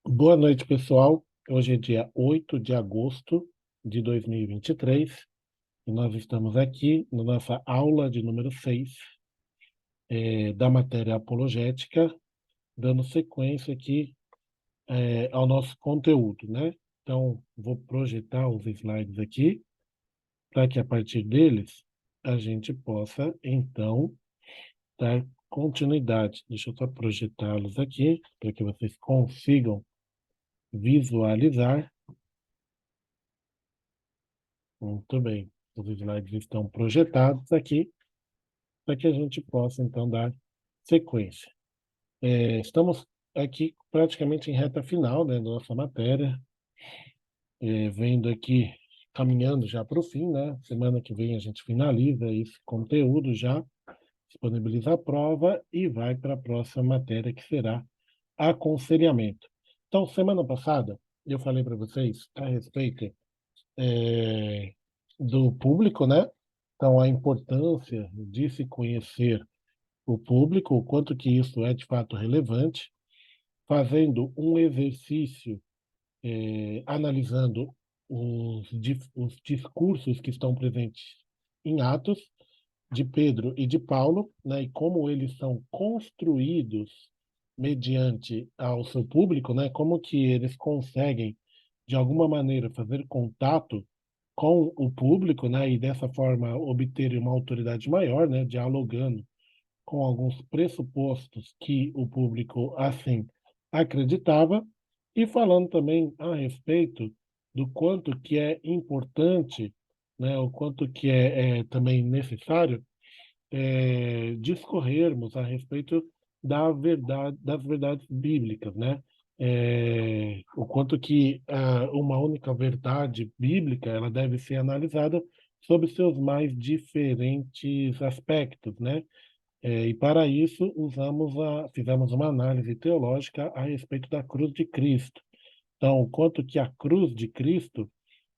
Boa noite, pessoal. Hoje é dia 8 de agosto de 2023 e nós estamos aqui na nossa aula de número 6 da matéria apologética, dando sequência aqui ao nosso conteúdo, né? Então, vou projetar os slides aqui para que a partir deles a gente possa, então, dar continuidade. Deixa eu só projetá-los aqui para que vocês consigam visualizar. Muito bem. Os slides estão projetados aqui para que a gente possa, então, dar sequência. Estamos aqui praticamente em reta final, né, da nossa matéria, vendo aqui, caminhando já para o fim, né? Semana que vem a gente finaliza esse conteúdo já, disponibiliza a prova e vai para a próxima matéria, que será aconselhamento. Então, semana passada, eu falei para vocês a respeito é, do público, né? Então, a importância de se conhecer o público, o quanto que isso é de fato relevante, fazendo um exercício, analisando os discursos que estão presentes em Atos, de Pedro e de Paulo, né, e como eles são construídos mediante ao seu público, né, como que eles conseguem, de alguma maneira, fazer contato com o público, né, e dessa forma obter uma autoridade maior, né, dialogando com alguns pressupostos que o público assim acreditava, e falando também a respeito do quanto que é importante, né, o quanto que é também necessário discorrermos a respeito das verdades bíblicas, né? O quanto que uma única verdade bíblica ela deve ser analisada sob seus mais diferentes aspectos, né? E para isso fizemos uma análise teológica a respeito da cruz de Cristo. Então, o quanto que a cruz de Cristo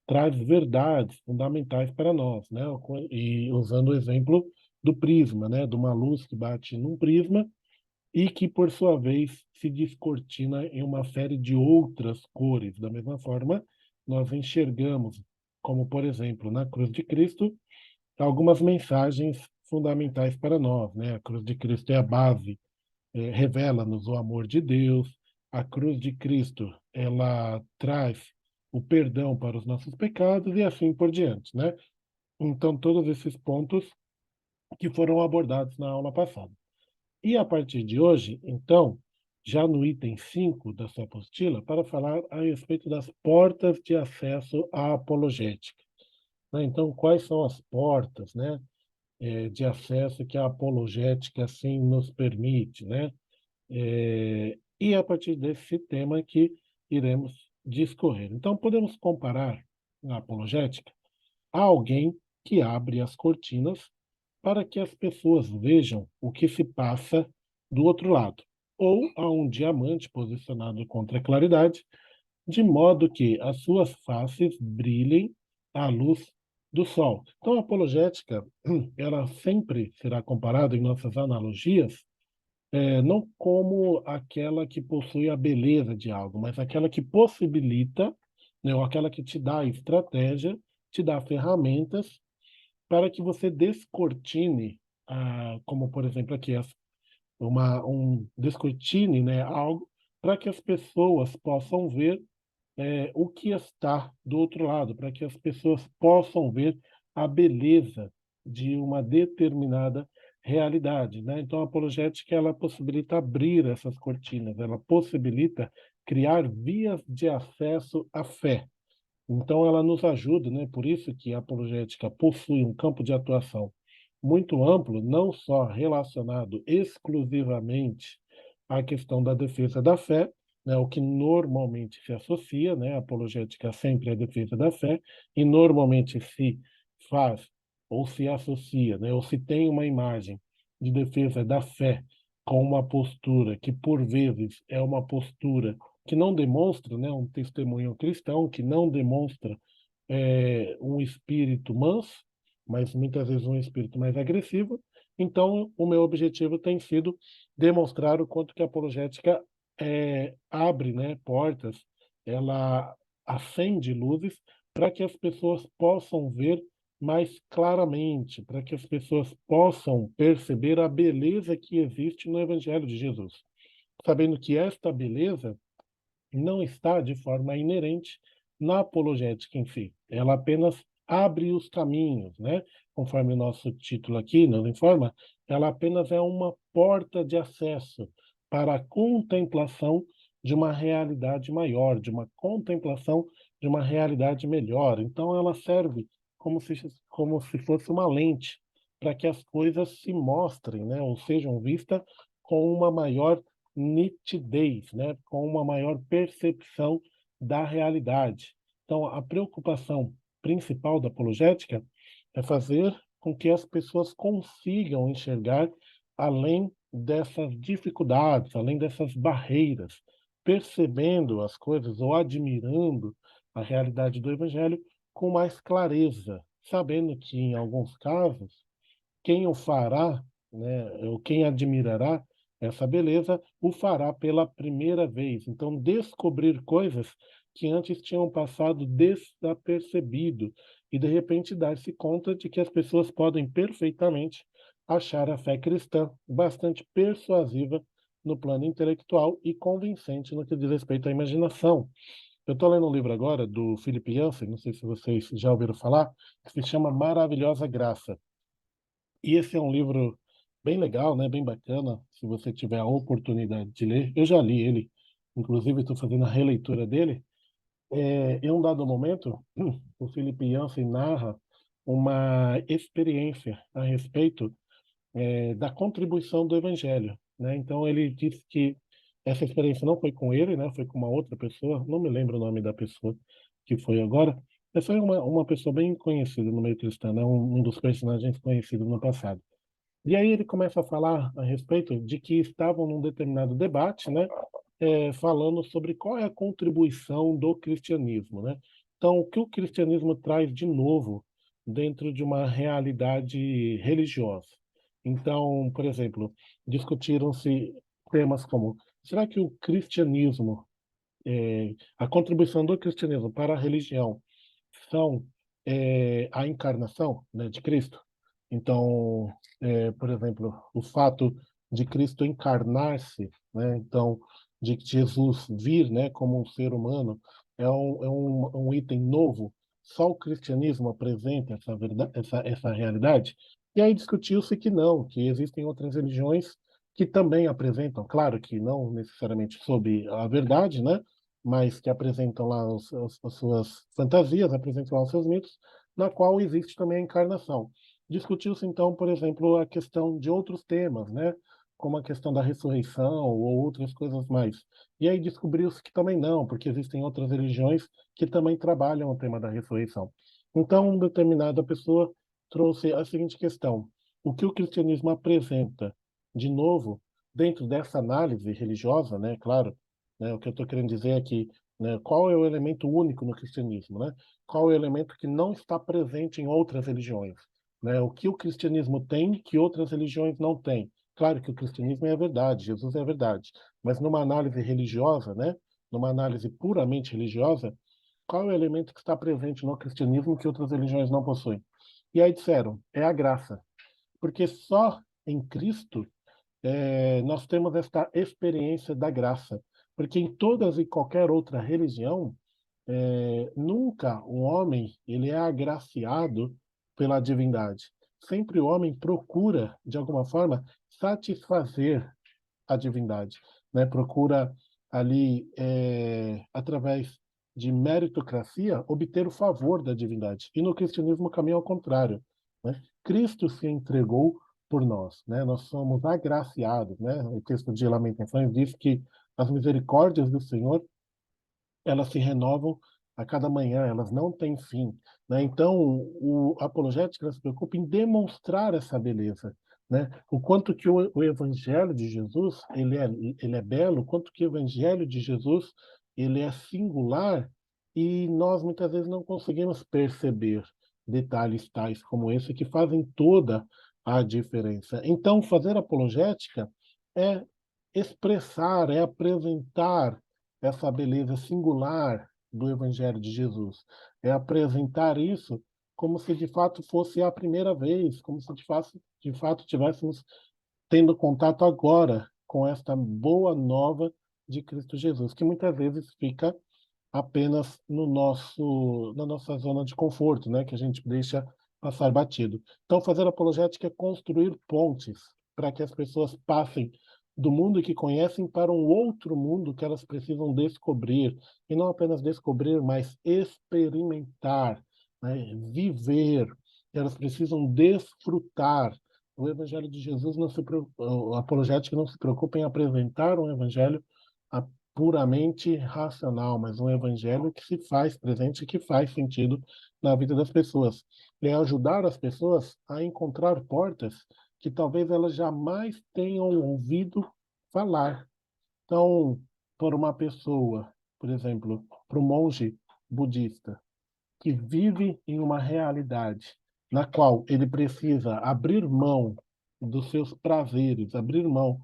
traz verdades fundamentais para nós, né? E usando o exemplo do prisma, né? De uma luz que bate num prisma e que, por sua vez, se descortina em uma série de outras cores. Da mesma forma, nós enxergamos, como por exemplo, na cruz de Cristo, algumas mensagens fundamentais para nós, né? A cruz de Cristo é a base, revela-nos o amor de Deus. A cruz de Cristo, ela traz o perdão para os nossos pecados e assim por diante, né? Então, todos esses pontos que foram abordados na aula passada. E a partir de hoje, então, já no item 5 da sua apostila, para falar a respeito das portas de acesso à apologética, né? Então, quais são as portas, né, de acesso que a apologética assim nos permite, né? E a partir desse tema que iremos discorrer. Então, podemos comparar a apologética a alguém que abre as cortinas para que as pessoas vejam o que se passa do outro lado, ou a um diamante posicionado contra a claridade, de modo que as suas faces brilhem à luz do sol. Então, a apologética, ela sempre será comparada em nossas analogias não como aquela que possui a beleza de algo, mas aquela que possibilita, né, ou aquela que te dá a estratégia, te dá ferramentas para que você descortine, como por exemplo aqui, descortine, né, algo para que as pessoas possam ver o que está do outro lado, para que as pessoas possam ver a beleza de uma determinada realidade, né? Então, a apologética ela possibilita abrir essas cortinas, ela possibilita criar vias de acesso à fé. Então, ela nos ajuda, né? Por isso que a apologética possui um campo de atuação muito amplo, não só relacionado exclusivamente à questão da defesa da fé, né? O que normalmente se associa, né? A apologética sempre é a defesa da fé, e normalmente se faz ou se associa, né? Ou se tem uma imagem de defesa da fé com uma postura que, por vezes, é uma postura que não demonstra, né, um testemunho cristão, que não demonstra um espírito manso, mas muitas vezes um espírito mais agressivo. Então, o meu objetivo tem sido demonstrar o quanto que a apologética abre, né, portas, ela acende luzes para que as pessoas possam ver mais claramente, para que as pessoas possam perceber a beleza que existe no Evangelho de Jesus, sabendo que esta beleza não está de forma inerente na apologética em si. Ela apenas abre os caminhos, né? Conforme o nosso título aqui nos informa, ela apenas é uma porta de acesso para a contemplação de uma realidade maior, de uma contemplação de uma realidade melhor. Então, ela serve como se fosse uma lente para que as coisas se mostrem, né? Ou sejam vistas com uma maior nitidez, né, com uma maior percepção da realidade. Então, a preocupação principal da apologética é fazer com que as pessoas consigam enxergar além dessas dificuldades, além dessas barreiras, percebendo as coisas ou admirando a realidade do Evangelho com mais clareza, sabendo que, em alguns casos, quem o fará, né, ou quem admirará essa beleza, o fará pela primeira vez. Então, descobrir coisas que antes tinham passado desapercebido e, de repente, dar-se conta de que as pessoas podem perfeitamente achar a fé cristã bastante persuasiva no plano intelectual e convincente no que diz respeito à imaginação. Eu estou lendo um livro agora do Philip Yancey, não sei se vocês já ouviram falar, que se chama Maravilhosa Graça. E esse é um livro bem legal, né? Bem bacana, se você tiver a oportunidade de ler. Eu já li ele, inclusive estou fazendo a releitura dele. Em um dado momento, o Felipe Yancey narra uma experiência a respeito da contribuição do Evangelho, né? Então ele diz que essa experiência não foi com ele, né? Foi com uma outra pessoa, não me lembro o nome da pessoa que foi agora, mas foi uma pessoa bem conhecida no meio cristão, né? Um dos personagens conhecidos no passado. E aí ele começa a falar a respeito de que estavam num determinado debate, né, falando sobre qual é a contribuição do cristianismo, né? Então, o que o cristianismo traz de novo dentro de uma realidade religiosa? Então, por exemplo, discutiram-se temas como: será que o cristianismo, a contribuição do cristianismo para a religião são a encarnação, né, de Cristo? Então, por exemplo, o fato de Cristo encarnar-se, né, então, de Jesus vir, né, como um ser humano, é um item novo. Só o cristianismo apresenta essa verdade, essa realidade. E aí discutiu-se que não, que existem outras religiões que também apresentam, claro que não necessariamente sob a verdade, né, mas que apresentam lá as suas fantasias, apresentam lá os seus mitos, na qual existe também a encarnação. Discutiu-se, então, por exemplo, a questão de outros temas, né? Como a questão da ressurreição ou outras coisas mais. E aí descobriu-se que também não, porque existem outras religiões que também trabalham o tema da ressurreição. Então, uma determinada pessoa trouxe a seguinte questão: o que o cristianismo apresenta, de novo, dentro dessa análise religiosa, né? Claro, né, o que eu estou querendo dizer é que, né, qual é o elemento único no cristianismo, né? Qual é o elemento que não está presente em outras religiões? Né? O que o cristianismo tem que outras religiões não têm? Claro que o cristianismo é a verdade, Jesus é a verdade, mas numa análise religiosa, né? Numa análise puramente religiosa, qual é o elemento que está presente no cristianismo que outras religiões não possuem? E aí disseram, é a graça, porque só em Cristo nós temos esta experiência da graça, porque em todas e qualquer outra religião nunca o homem ele é agraciado pela divindade. Sempre o homem procura, de alguma forma, satisfazer a divindade, né? Procura ali, através de meritocracia, obter o favor da divindade. E no cristianismo o caminho é ao contrário, né? Cristo se entregou por nós, né? Nós somos agraciados, né? O texto de Lamentações diz que as misericórdias do Senhor elas se renovam a cada manhã, elas não têm fim, né? Então, a apologética se preocupa em demonstrar essa beleza, né? O quanto que o Evangelho de Jesus ele é belo, o quanto que o Evangelho de Jesus ele é singular e nós muitas vezes não conseguimos perceber detalhes tais como esse que fazem toda a diferença. Então, fazer apologética é expressar, é apresentar essa beleza singular do Evangelho de Jesus. É apresentar isso como se de fato fosse a primeira vez, como se de fato tivéssemos tendo contato agora com esta boa nova de Cristo Jesus, que muitas vezes fica apenas no na nossa zona de conforto, né, que a gente deixa passar batido. Então, fazer apologética é construir pontes para que as pessoas passem do mundo que conhecem para um outro mundo que elas precisam descobrir, e não apenas descobrir, mas experimentar, né, viver. Elas precisam desfrutar. O Evangelho de Jesus não se a apologética não se preocupa em apresentar um evangelho puramente racional, mas um evangelho que se faz presente e que faz sentido na vida das pessoas. É ajudar as pessoas a encontrar portas que talvez elas jamais tenham ouvido falar. Então, por uma pessoa, por exemplo, para um monge budista, que vive em uma realidade na qual ele precisa abrir mão dos seus prazeres, abrir mão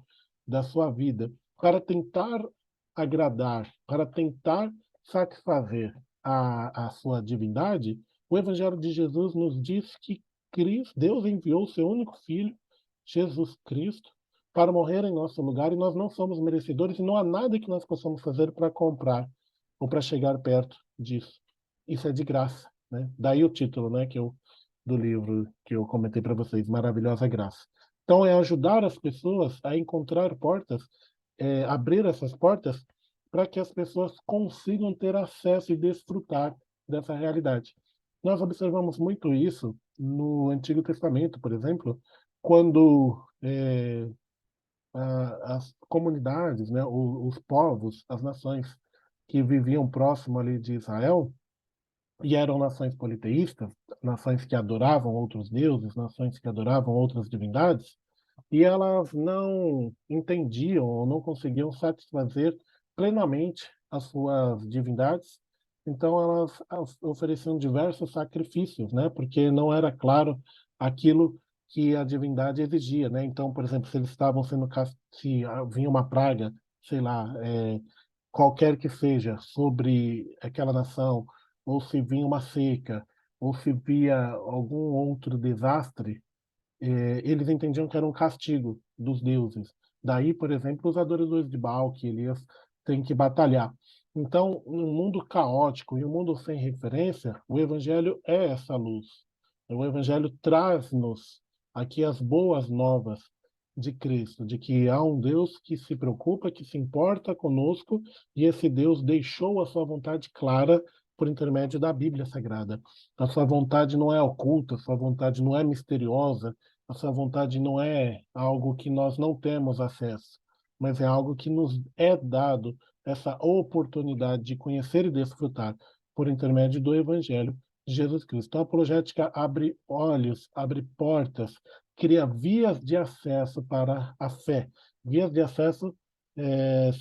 da sua vida para tentar agradar, para tentar satisfazer a sua divindade, o Evangelho de Jesus nos diz que Deus enviou o seu único filho, Jesus Cristo, para morrer em nosso lugar e nós não somos merecedores e não há nada que nós possamos fazer para comprar ou para chegar perto disso. Isso é de graça, né? Daí o título, né, do livro que eu comentei para vocês, Maravilhosa Graça. Então é ajudar as pessoas a encontrar portas, abrir essas portas para que as pessoas consigam ter acesso e desfrutar dessa realidade. Nós observamos muito isso no Antigo Testamento, por exemplo, quando as comunidades, né, os povos, as nações que viviam próximo ali de Israel, e eram nações politeístas, nações que adoravam outros deuses, nações que adoravam outras divindades, e elas não entendiam ou não conseguiam satisfazer plenamente as suas divindades. Então elas ofereciam diversos sacrifícios, né? Porque não era claro aquilo que a divindade exigia, né? Então, por exemplo, se eles estavam sendo se vinha uma praga, sei lá, qualquer que seja, sobre aquela nação, ou se vinha uma seca, ou se via algum outro desastre, eles entendiam que era um castigo dos deuses. Daí, por exemplo, os adoradores de Baal, que Elias tem que batalhar. Então, num mundo caótico e um mundo sem referência, o Evangelho é essa luz. O Evangelho traz-nos aqui as boas novas de Cristo, de que há um Deus que se preocupa, que se importa conosco, e esse Deus deixou a sua vontade clara por intermédio da Bíblia Sagrada. A sua vontade não é oculta, a sua vontade não é misteriosa, a sua vontade não é algo que nós não temos acesso, mas é algo que nos é dado essa oportunidade de conhecer e desfrutar por intermédio do Evangelho de Jesus Cristo. Então, a apologética abre olhos, abre portas, cria vias de acesso para a fé, vias de acesso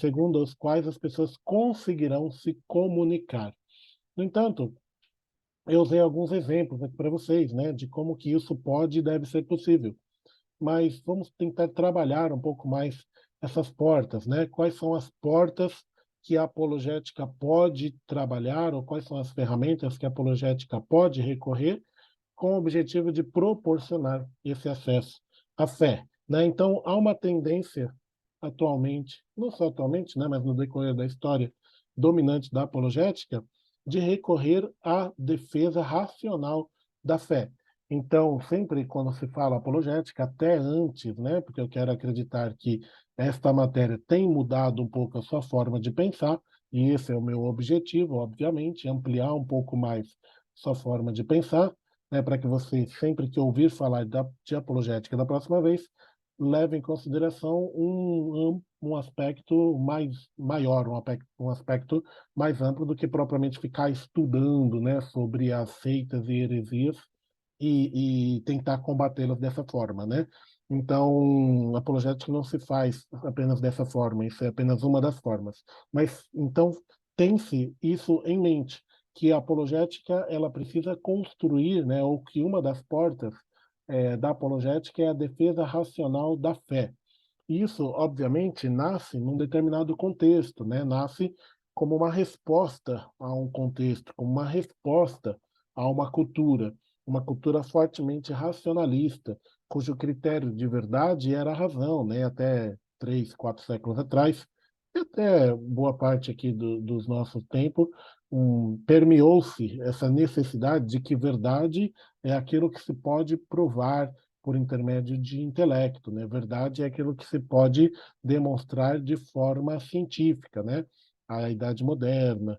segundo as quais as pessoas conseguirão se comunicar. No entanto, eu usei alguns exemplos aqui para vocês, né, de como que isso pode e deve ser possível. Mas vamos tentar trabalhar um pouco mais essas portas, né? Quais são as portas que a apologética pode trabalhar, ou quais são as ferramentas que a apologética pode recorrer com o objetivo de proporcionar esse acesso à fé, né? Então, há uma tendência atualmente, não só atualmente, né, mas no decorrer da história dominante da apologética, de recorrer à defesa racional da fé. Então, sempre quando se fala apologética, até antes, né, porque eu quero acreditar que esta matéria tem mudado um pouco a sua forma de pensar, e esse é o meu objetivo, obviamente, ampliar um pouco mais sua forma de pensar, né, para que você, sempre que ouvir falar de apologética da próxima vez, leve em consideração um aspecto maior, um aspecto mais amplo do que propriamente ficar estudando, né, sobre as seitas e heresias e tentar combatê-las dessa forma, né? Então, apologética não se faz apenas dessa forma, isso é apenas uma das formas. Mas, então, tem-se isso em mente, que a apologética ela precisa construir, né, ou que uma das portas da apologética é a defesa racional da fé. Isso, obviamente, nasce num determinado contexto, né? Nasce como uma resposta a um contexto, como uma resposta a uma cultura fortemente racionalista, cujo critério de verdade era a razão, né? Até 3, 4 séculos atrás, e até boa parte aqui dos nossos tempos, permeou-se essa necessidade de que verdade é aquilo que se pode provar por intermédio de intelecto, né? Verdade é aquilo que se pode demonstrar de forma científica, né? A Idade Moderna,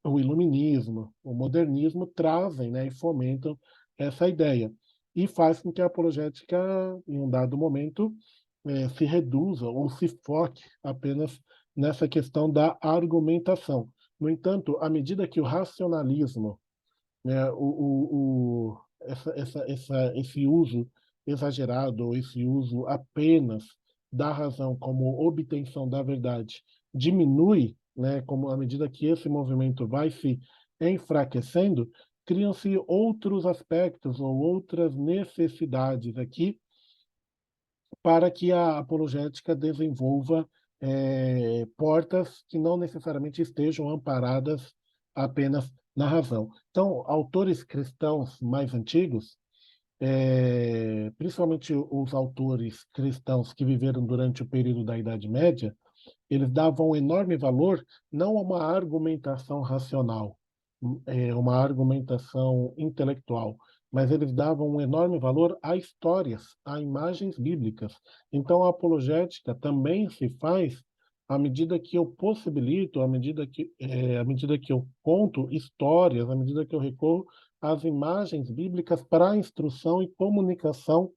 o Iluminismo, o Modernismo trazem, né, e fomentam essa ideia e faz com que a apologética, em um dado momento, se reduza ou se foque apenas nessa questão da argumentação. No entanto, à medida que o racionalismo, né, esse uso exagerado, ou esse uso apenas da razão como obtenção da verdade diminui, né, como à medida que esse movimento vai se enfraquecendo, criam-se outros aspectos ou outras necessidades aqui para que a apologética desenvolva portas que não necessariamente estejam amparadas apenas na razão. Então, autores cristãos mais antigos, principalmente os autores cristãos que viveram durante o período da Idade Média, eles davam enorme valor não a uma argumentação racional, uma argumentação intelectual, mas eles davam um enorme valor a histórias, a imagens bíblicas. Então, a apologética também se faz à medida que eu possibilito, à medida que eu conto histórias, à medida que eu recorro às imagens bíblicas para a instrução e comunicação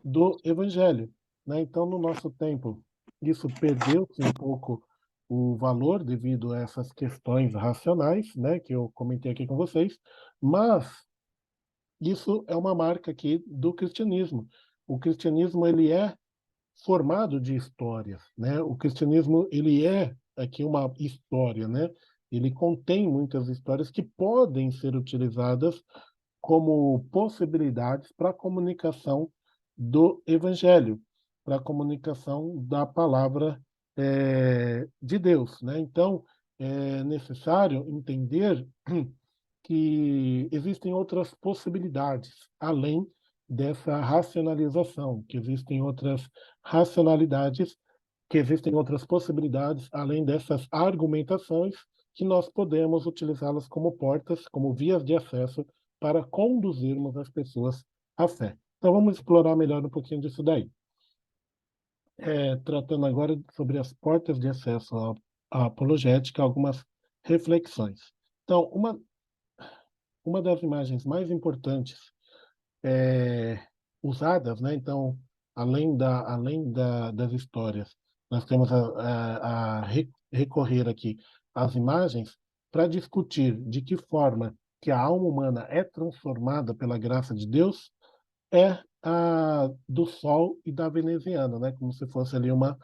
do Evangelho, né? Então, no nosso tempo, isso perdeu-se um pouco o valor devido a essas questões racionais, né, que eu comentei aqui com vocês, mas isso é uma marca aqui do cristianismo. O cristianismo ele é formado de histórias, né? O cristianismo ele é aqui uma história, né? Ele contém muitas histórias que podem ser utilizadas como possibilidades para a comunicação do evangelho, para a comunicação da palavra de Deus, né? Então, é necessário entender que existem outras possibilidades além dessa racionalização, que existem outras racionalidades, que existem outras possibilidades além dessas argumentações que nós podemos utilizá-las como portas, como vias de acesso para conduzirmos as pessoas à fé. Então vamos explorar melhor um pouquinho disso daí. Tratando agora sobre as portas de acesso à apologética, algumas reflexões. Então, uma das imagens mais importantes usadas, né? Então, das histórias, nós temos recorrer aqui às imagens para discutir de que forma que a alma humana é transformada pela graça de Deus é a do Sol e da veneziana, né? Como se fosse ali uma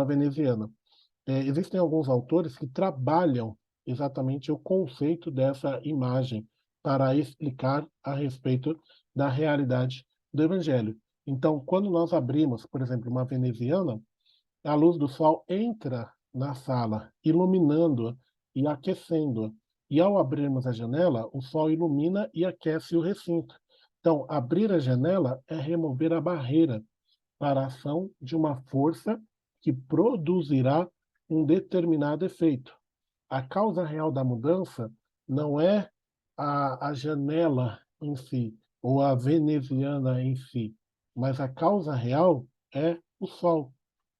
veneziana. Existem alguns autores que trabalham exatamente o conceito dessa imagem para explicar a respeito da realidade do Evangelho. Então, quando nós abrimos, por exemplo, uma veneziana, a luz do sol entra na sala, iluminando-a e aquecendo-a. E ao abrirmos a janela, o sol ilumina e aquece o recinto. Então, abrir a janela é remover a barreira para a ação de uma força que produzirá um determinado efeito. A causa real da mudança não é a janela em si, ou a veneziana em si, mas a causa real é o Sol,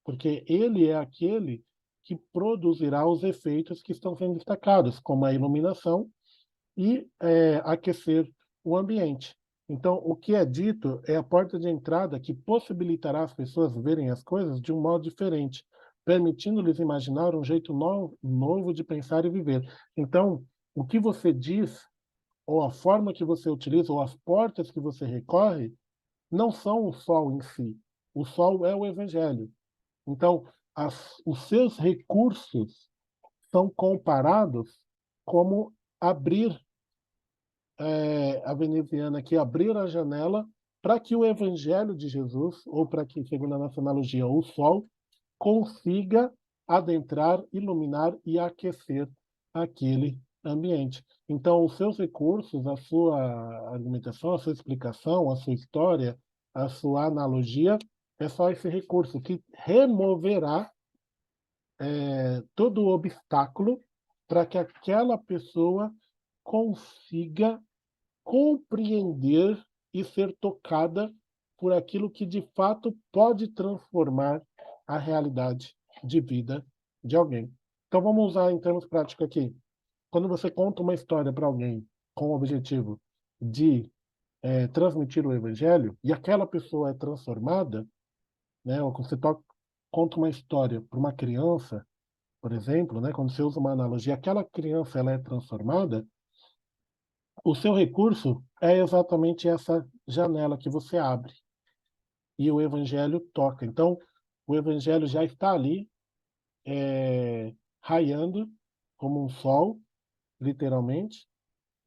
porque ele é aquele que produzirá os efeitos que estão sendo destacados, como a iluminação e aquecer o ambiente. Então, o que é dito é a porta de entrada que possibilitará as pessoas verem as coisas de um modo diferente, permitindo-lhes imaginar um jeito novo de pensar e viver. Então, o que você diz, ou a forma que você utiliza, ou as portas que você recorre, não são o sol em si. O sol é o evangelho. Então, os seus recursos são comparados como abrir a veneziana, que abrir a janela para que o evangelho de Jesus, ou para que, segundo a nossa analogia, o sol, consiga adentrar, iluminar e aquecer aquele ambiente. Então, os seus recursos, a sua argumentação, a sua explicação, a sua história, a sua analogia, é só esse recurso que removerá todo o obstáculo para que aquela pessoa consiga compreender e ser tocada por aquilo que de fato pode transformar a realidade de vida de alguém. Então vamos usar em termos práticos aqui. Quando você conta uma história para alguém com o objetivo de transmitir o evangelho e aquela pessoa é transformada, né? Ou quando você conta uma história para uma criança, por exemplo, né? Quando você usa uma analogia, aquela criança ela é transformada, o seu recurso é exatamente essa janela que você abre e o evangelho toca. Então, o evangelho já está ali, raiando como um sol, literalmente,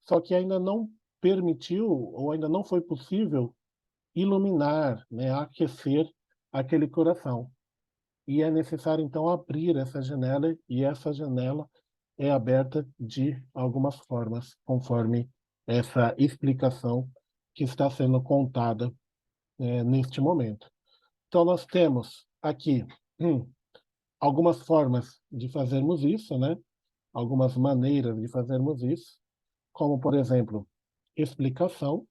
só que ainda não permitiu ou ainda não foi possível iluminar, né, aquecer aquele coração. E é necessário, então, abrir essa janela, e essa janela é aberta de algumas formas, conforme essa explicação que está sendo contada neste momento. Então, nós temos aqui algumas formas de fazermos isso, né? Algumas maneiras de fazermos isso, como, por exemplo, explicação.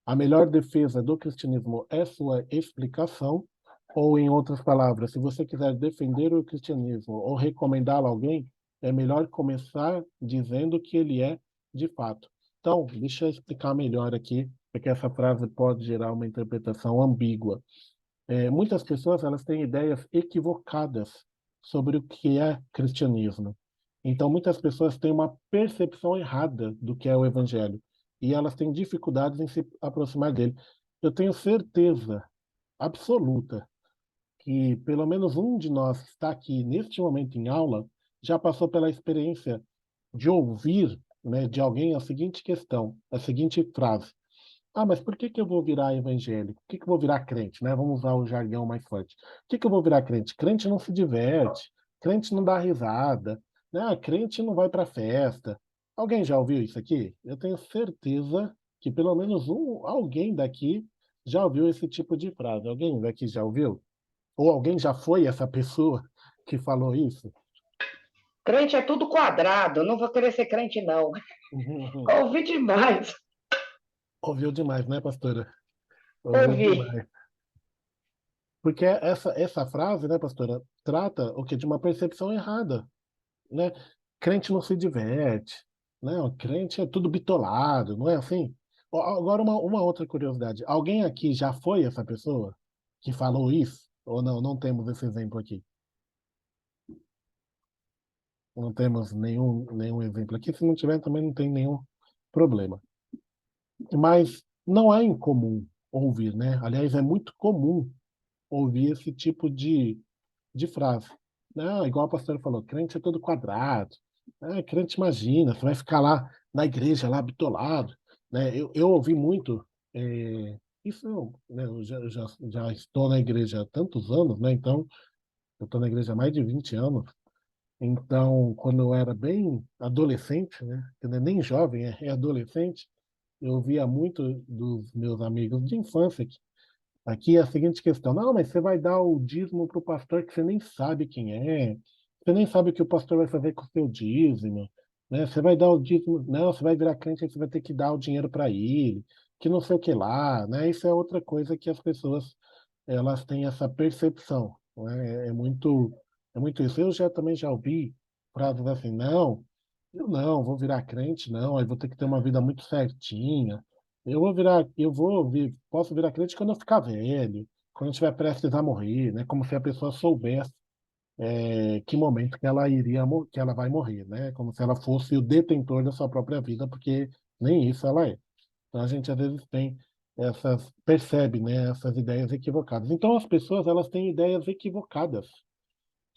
A melhor defesa do cristianismo é sua explicação, ou, em outras palavras, se você quiser defender o cristianismo ou recomendá-lo a alguém, é melhor começar dizendo que ele é de fato. Então, deixa eu explicar melhor aqui, porque essa frase pode gerar uma interpretação ambígua. Muitas pessoas elas têm ideias equivocadas sobre o que é cristianismo. Então, muitas pessoas têm uma percepção errada do que é o evangelho e elas têm dificuldades em se aproximar dele. Eu tenho certeza absoluta que pelo menos um de nós que está aqui neste momento em aula já passou pela experiência de ouvir, né, de alguém a seguinte questão, a seguinte frase: ah, mas por que que eu vou virar evangélico? Por que que eu vou virar crente, né? Vamos usar o jargão mais forte. Por que que eu vou virar crente? Crente não se diverte, crente não dá risada, né? Crente não vai para festa. Alguém já ouviu isso aqui? Eu tenho certeza que pelo menos alguém daqui já ouviu esse tipo de frase. Alguém daqui já ouviu? Ou alguém já foi essa pessoa que falou isso? Crente é tudo quadrado, não vou querer ser crente, não. Ouvi demais. Ouviu demais, né, pastora? Ouviu Ouvi. demais. Porque essa frase, né, pastora, trata o que de uma percepção errada, né? Crente não se diverte, né? O crente é tudo bitolado, não é assim? Agora uma outra curiosidade. Alguém aqui já foi essa pessoa que falou isso? Ou não? Não temos esse exemplo aqui. Não temos nenhum exemplo aqui. Se não tiver, também não tem nenhum problema. Mas não é incomum ouvir, né? Aliás, é muito comum ouvir esse tipo de frase. Não, igual a pastora falou, crente é todo quadrado. Crente, imagina, você vai ficar lá na igreja, lá bitolado. Né? Eu ouvi muito, isso, né, eu já estou na igreja há tantos anos, né? Então, eu estou na igreja há mais de 20 anos. Então, quando eu era bem adolescente, né? Que não é nem jovem, é adolescente, eu ouvia muito dos meus amigos de infância aqui é a seguinte questão: não, mas você vai dar o dízimo para o pastor que você nem sabe quem é, você nem sabe o que o pastor vai fazer com o seu dízimo, né? Você vai dar o dízimo, não, você vai virar crente, aí você vai ter que dar o dinheiro para ele, que não sei o que lá, né? Isso é outra coisa que as pessoas elas têm essa percepção, né? É muito isso. Eu já também já ouvi frases assim: não, eu não vou virar crente, não, aí vou ter que ter uma vida muito certinha. Posso virar crente quando eu ficar velho, quando eu estiver prestes a morrer, né? Como se a pessoa soubesse que momento que ela que ela vai morrer, né? Como se ela fosse o detentor da sua própria vida, porque nem isso ela é. Então a gente às vezes percebe, né, essas ideias equivocadas. Então as pessoas elas têm ideias equivocadas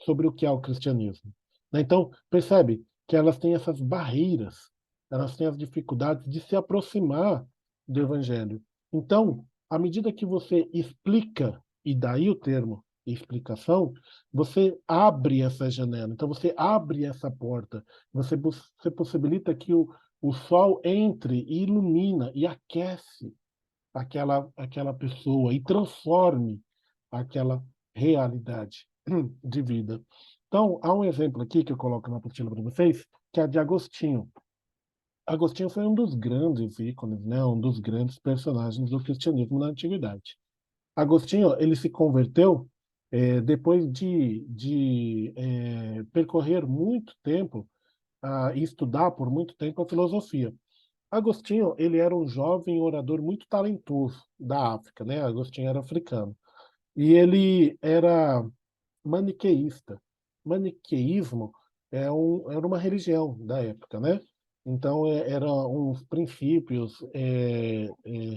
sobre o que é o cristianismo, né? Então percebe que elas têm essas barreiras, elas têm as dificuldades de se aproximar do evangelho. Então à medida que você explica, e daí o termo explicação, você abre essa janela, então você abre essa porta, você possibilita que o sol entre e ilumina e aquece aquela pessoa e transforme aquela realidade de vida. Então, há um exemplo aqui que eu coloco na apostila para vocês, que é de Agostinho. Agostinho foi um dos grandes ícones, né? Um dos grandes personagens do cristianismo na antiguidade. Agostinho, ele se converteu depois de percorrer muito tempo e estudar por muito tempo a filosofia. Agostinho, ele era um jovem orador muito talentoso da África, né? Agostinho era africano. E ele era maniqueísta. Maniqueísmo era uma religião da época, né? Então, eram uns princípios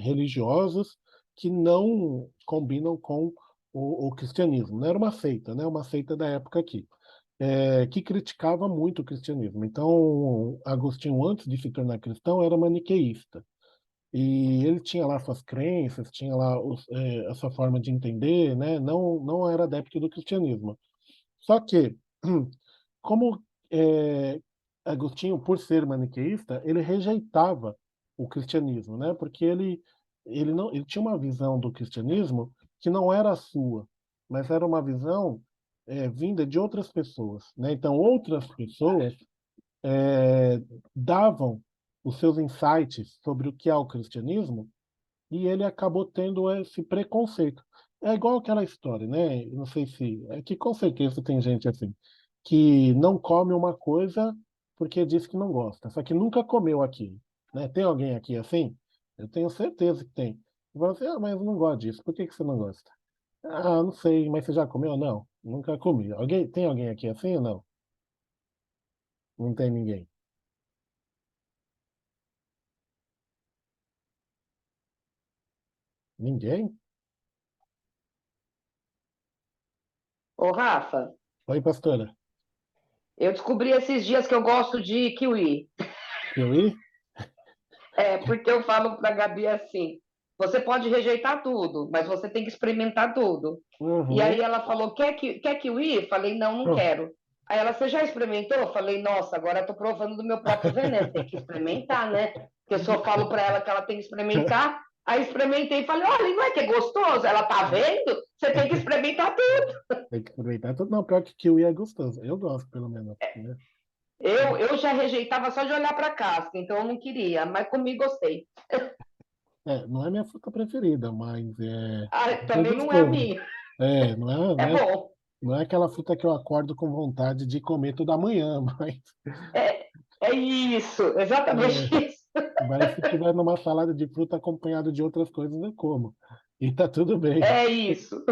religiosos que não combinam com o cristianismo. Não era uma seita, né? Uma seita da época aqui, que criticava muito o cristianismo. Então, Agostinho, antes de se tornar cristão, era maniqueísta. E ele tinha lá suas crenças, tinha lá a sua forma de entender, né? Não era adepto do cristianismo. Só que, como é, Agostinho, por ser maniqueísta, ele rejeitava o cristianismo, né? Porque ele tinha uma visão do cristianismo que não era a sua, mas era uma visão vinda de outras pessoas, né? Então, outras pessoas davam os seus insights sobre o que é o cristianismo e ele acabou tendo esse preconceito. É igual aquela história, né? Não sei se. É que com certeza tem gente assim, que não come uma coisa porque diz que não gosta, só que nunca comeu aquilo. Né? Tem alguém aqui assim? Eu tenho certeza que tem. Você, mas eu não gosto disso. Por que você não gosta? Ah, não sei, mas você já comeu? Não, nunca comi. Tem alguém aqui assim ou não? Não tem ninguém. Ninguém? Ô, Rafa, Oi, pastora. eu descobri esses dias que eu gosto de kiwi. Piuí? É, porque eu falo pra Gabi assim: você pode rejeitar tudo, mas você tem que experimentar tudo. E aí Uhum. ela falou: quer kiwi? Falei: não, não quero. Aí ela: você já experimentou? Falei: nossa, agora eu tô provando do meu próprio veneno, tem que experimentar, né? Porque eu só falo pra ela que ela tem que experimentar. Aí experimentei e falei: olha, não é que é gostoso? Ela tá vendo? Você tem que experimentar tudo. Tem que aproveitar tudo. Não, pior que kiwi é gostoso. Eu gosto, pelo menos. Né? Eu já rejeitava só de olhar pra casca, então eu não queria, mas comi gostei. Não é minha fruta preferida, mas Ah, é também não é a gostoso. minha. Não é, É bom. não é aquela fruta que eu acordo com vontade de comer toda manhã, É, é isso, exatamente é, isso. mas se tiver numa salada de fruta acompanhado de outras coisas, eu como. E tá tudo bem. É isso.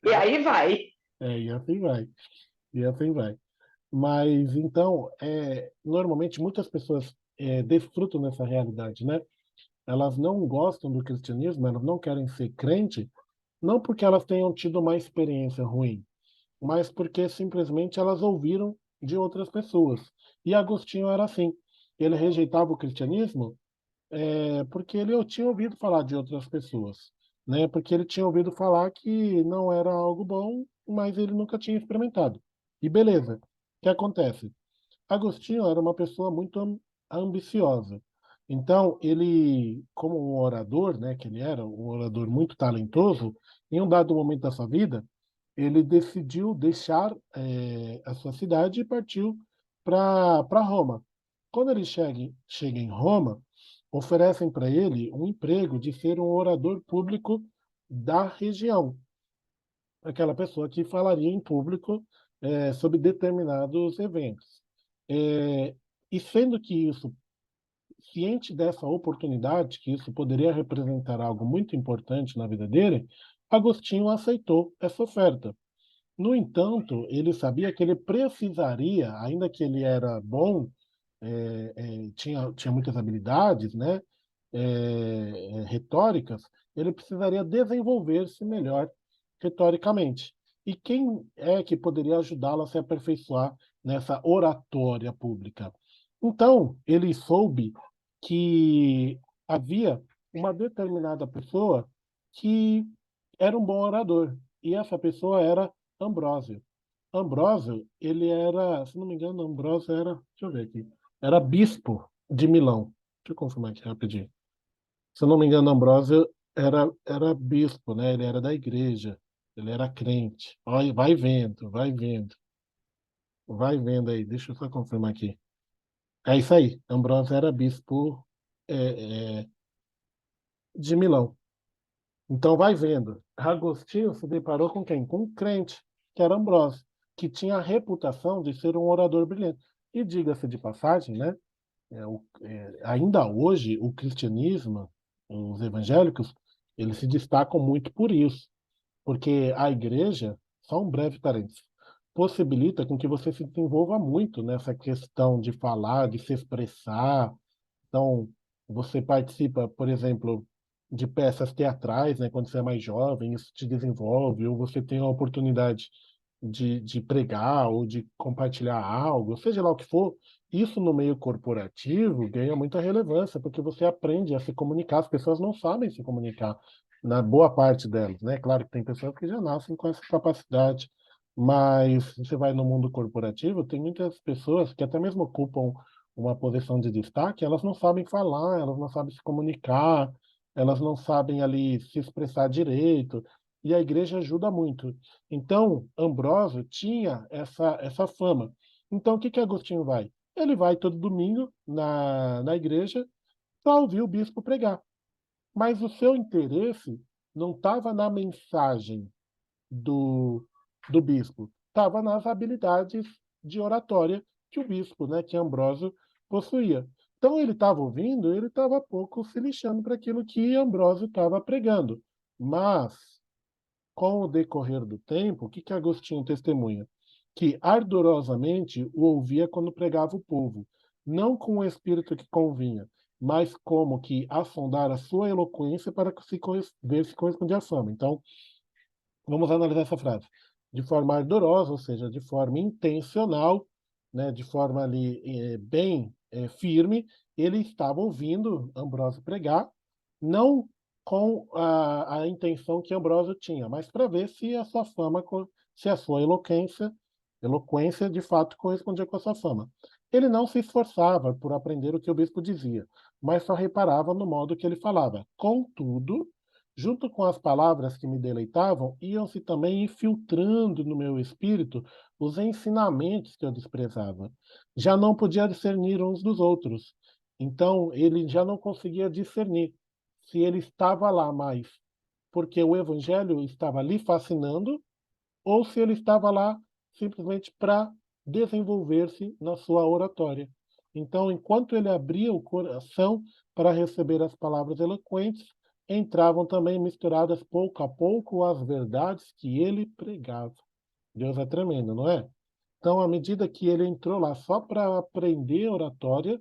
E aí vai. E assim vai. E assim vai. Mas então, normalmente muitas pessoas desfrutam dessa realidade, né? Elas não gostam do cristianismo, elas não querem ser crente, não porque elas tenham tido uma experiência ruim, mas porque simplesmente elas ouviram de outras pessoas. E Agostinho era assim. Ele rejeitava o cristianismo porque ele tinha ouvido falar de outras pessoas, né? Porque ele tinha ouvido falar que não era algo bom, mas ele nunca tinha experimentado. E beleza. O que acontece? Agostinho era uma pessoa muito ambiciosa. Então, ele, como um orador, né, que ele era, um orador muito talentoso, em um dado momento da sua vida, ele decidiu deixar a sua cidade e partiu para Roma. Quando ele chega em Roma, oferecem para ele um emprego de ser um orador público da região, aquela pessoa que falaria em público sobre determinados eventos. É, e sendo que isso, ciente dessa oportunidade, que isso poderia representar algo muito importante na vida dele, Agostinho aceitou essa oferta. No entanto, ele sabia que ele precisaria, ainda que ele era bom, tinha muitas habilidades, né, retóricas, ele precisaria desenvolver-se melhor retoricamente. E quem é que poderia ajudá-lo a se aperfeiçoar nessa oratória pública? Então, ele soube que havia uma determinada pessoa que era um bom orador. E essa pessoa era Ambrósio. Ambrósio, ele era, se não me engano, Ambrósio era, deixa eu ver aqui, era bispo de Milão. Deixa eu confirmar aqui rapidinho. Se eu não me engano, Ambrósio era bispo, né? Ele era da igreja, ele era crente. Olha, vai vendo aí. Deixa eu só confirmar aqui. É isso aí. Ambrósio era bispo de Milão. Então vai vendo. Agostinho se deparou com quem? Com um crente, que era Ambrósio, que tinha a reputação de ser um orador brilhante. E diga-se de passagem, né? Ainda hoje o cristianismo, os evangélicos, eles se destacam muito por isso, porque a igreja, só um breve parênteses, possibilita com que você se desenvolva muito nessa questão de falar, de se expressar. Então, você participa, por exemplo, de peças teatrais, né, quando você é mais jovem, isso te desenvolve, ou você tem a oportunidade de pregar ou de compartilhar algo, seja lá o que for, isso no meio corporativo ganha muita relevância, porque você aprende a se comunicar. As pessoas não sabem se comunicar, na boa parte delas, né? Claro que tem pessoas que já nascem com essa capacidade, mas você vai no mundo corporativo, tem muitas pessoas que até mesmo ocupam uma posição de destaque, elas não sabem falar, elas não sabem se comunicar, elas não sabem ali se expressar direito, e a igreja ajuda muito. Então, Ambrósio tinha essa fama. Então, o que que Agostinho vai? Ele vai todo domingo na igreja para ouvir o bispo pregar. Mas o seu interesse não estava na mensagem do, do bispo, estava nas habilidades de oratória que o bispo, né, que Ambrósio possuía. Então ele estava ouvindo, ele estava pouco se lixando para aquilo que Ambrósio estava pregando. Mas, com o decorrer do tempo, o que que Agostinho testemunha? Que ardorosamente o ouvia quando pregava o povo, não com o espírito que convinha, mas como que afundar a sua eloquência para que ver se correspondia à fama. Então, vamos analisar essa frase. De forma ardorosa, ou seja, de forma intencional, né, de forma ali bem firme, ele estava ouvindo Ambrósio pregar, não com a intenção que Ambrósio tinha, mas para ver se a sua fama, se a sua eloquência de fato correspondia com a sua fama. Ele não se esforçava por aprender o que o bispo dizia, mas só reparava no modo que ele falava. Contudo, junto com as palavras que me deleitavam, iam-se também infiltrando no meu espírito os ensinamentos que eu desprezava. Já não podia discernir uns dos outros. Então, ele já não conseguia discernir se ele estava lá mais porque o evangelho estava lhe fascinando ou se ele estava lá simplesmente para desenvolver-se na sua oratória. Então, enquanto ele abria o coração para receber as palavras eloquentes, entravam também misturadas pouco a pouco as verdades que ele pregava. Deus é tremendo, não é? Então, à medida que ele entrou lá só para aprender oratória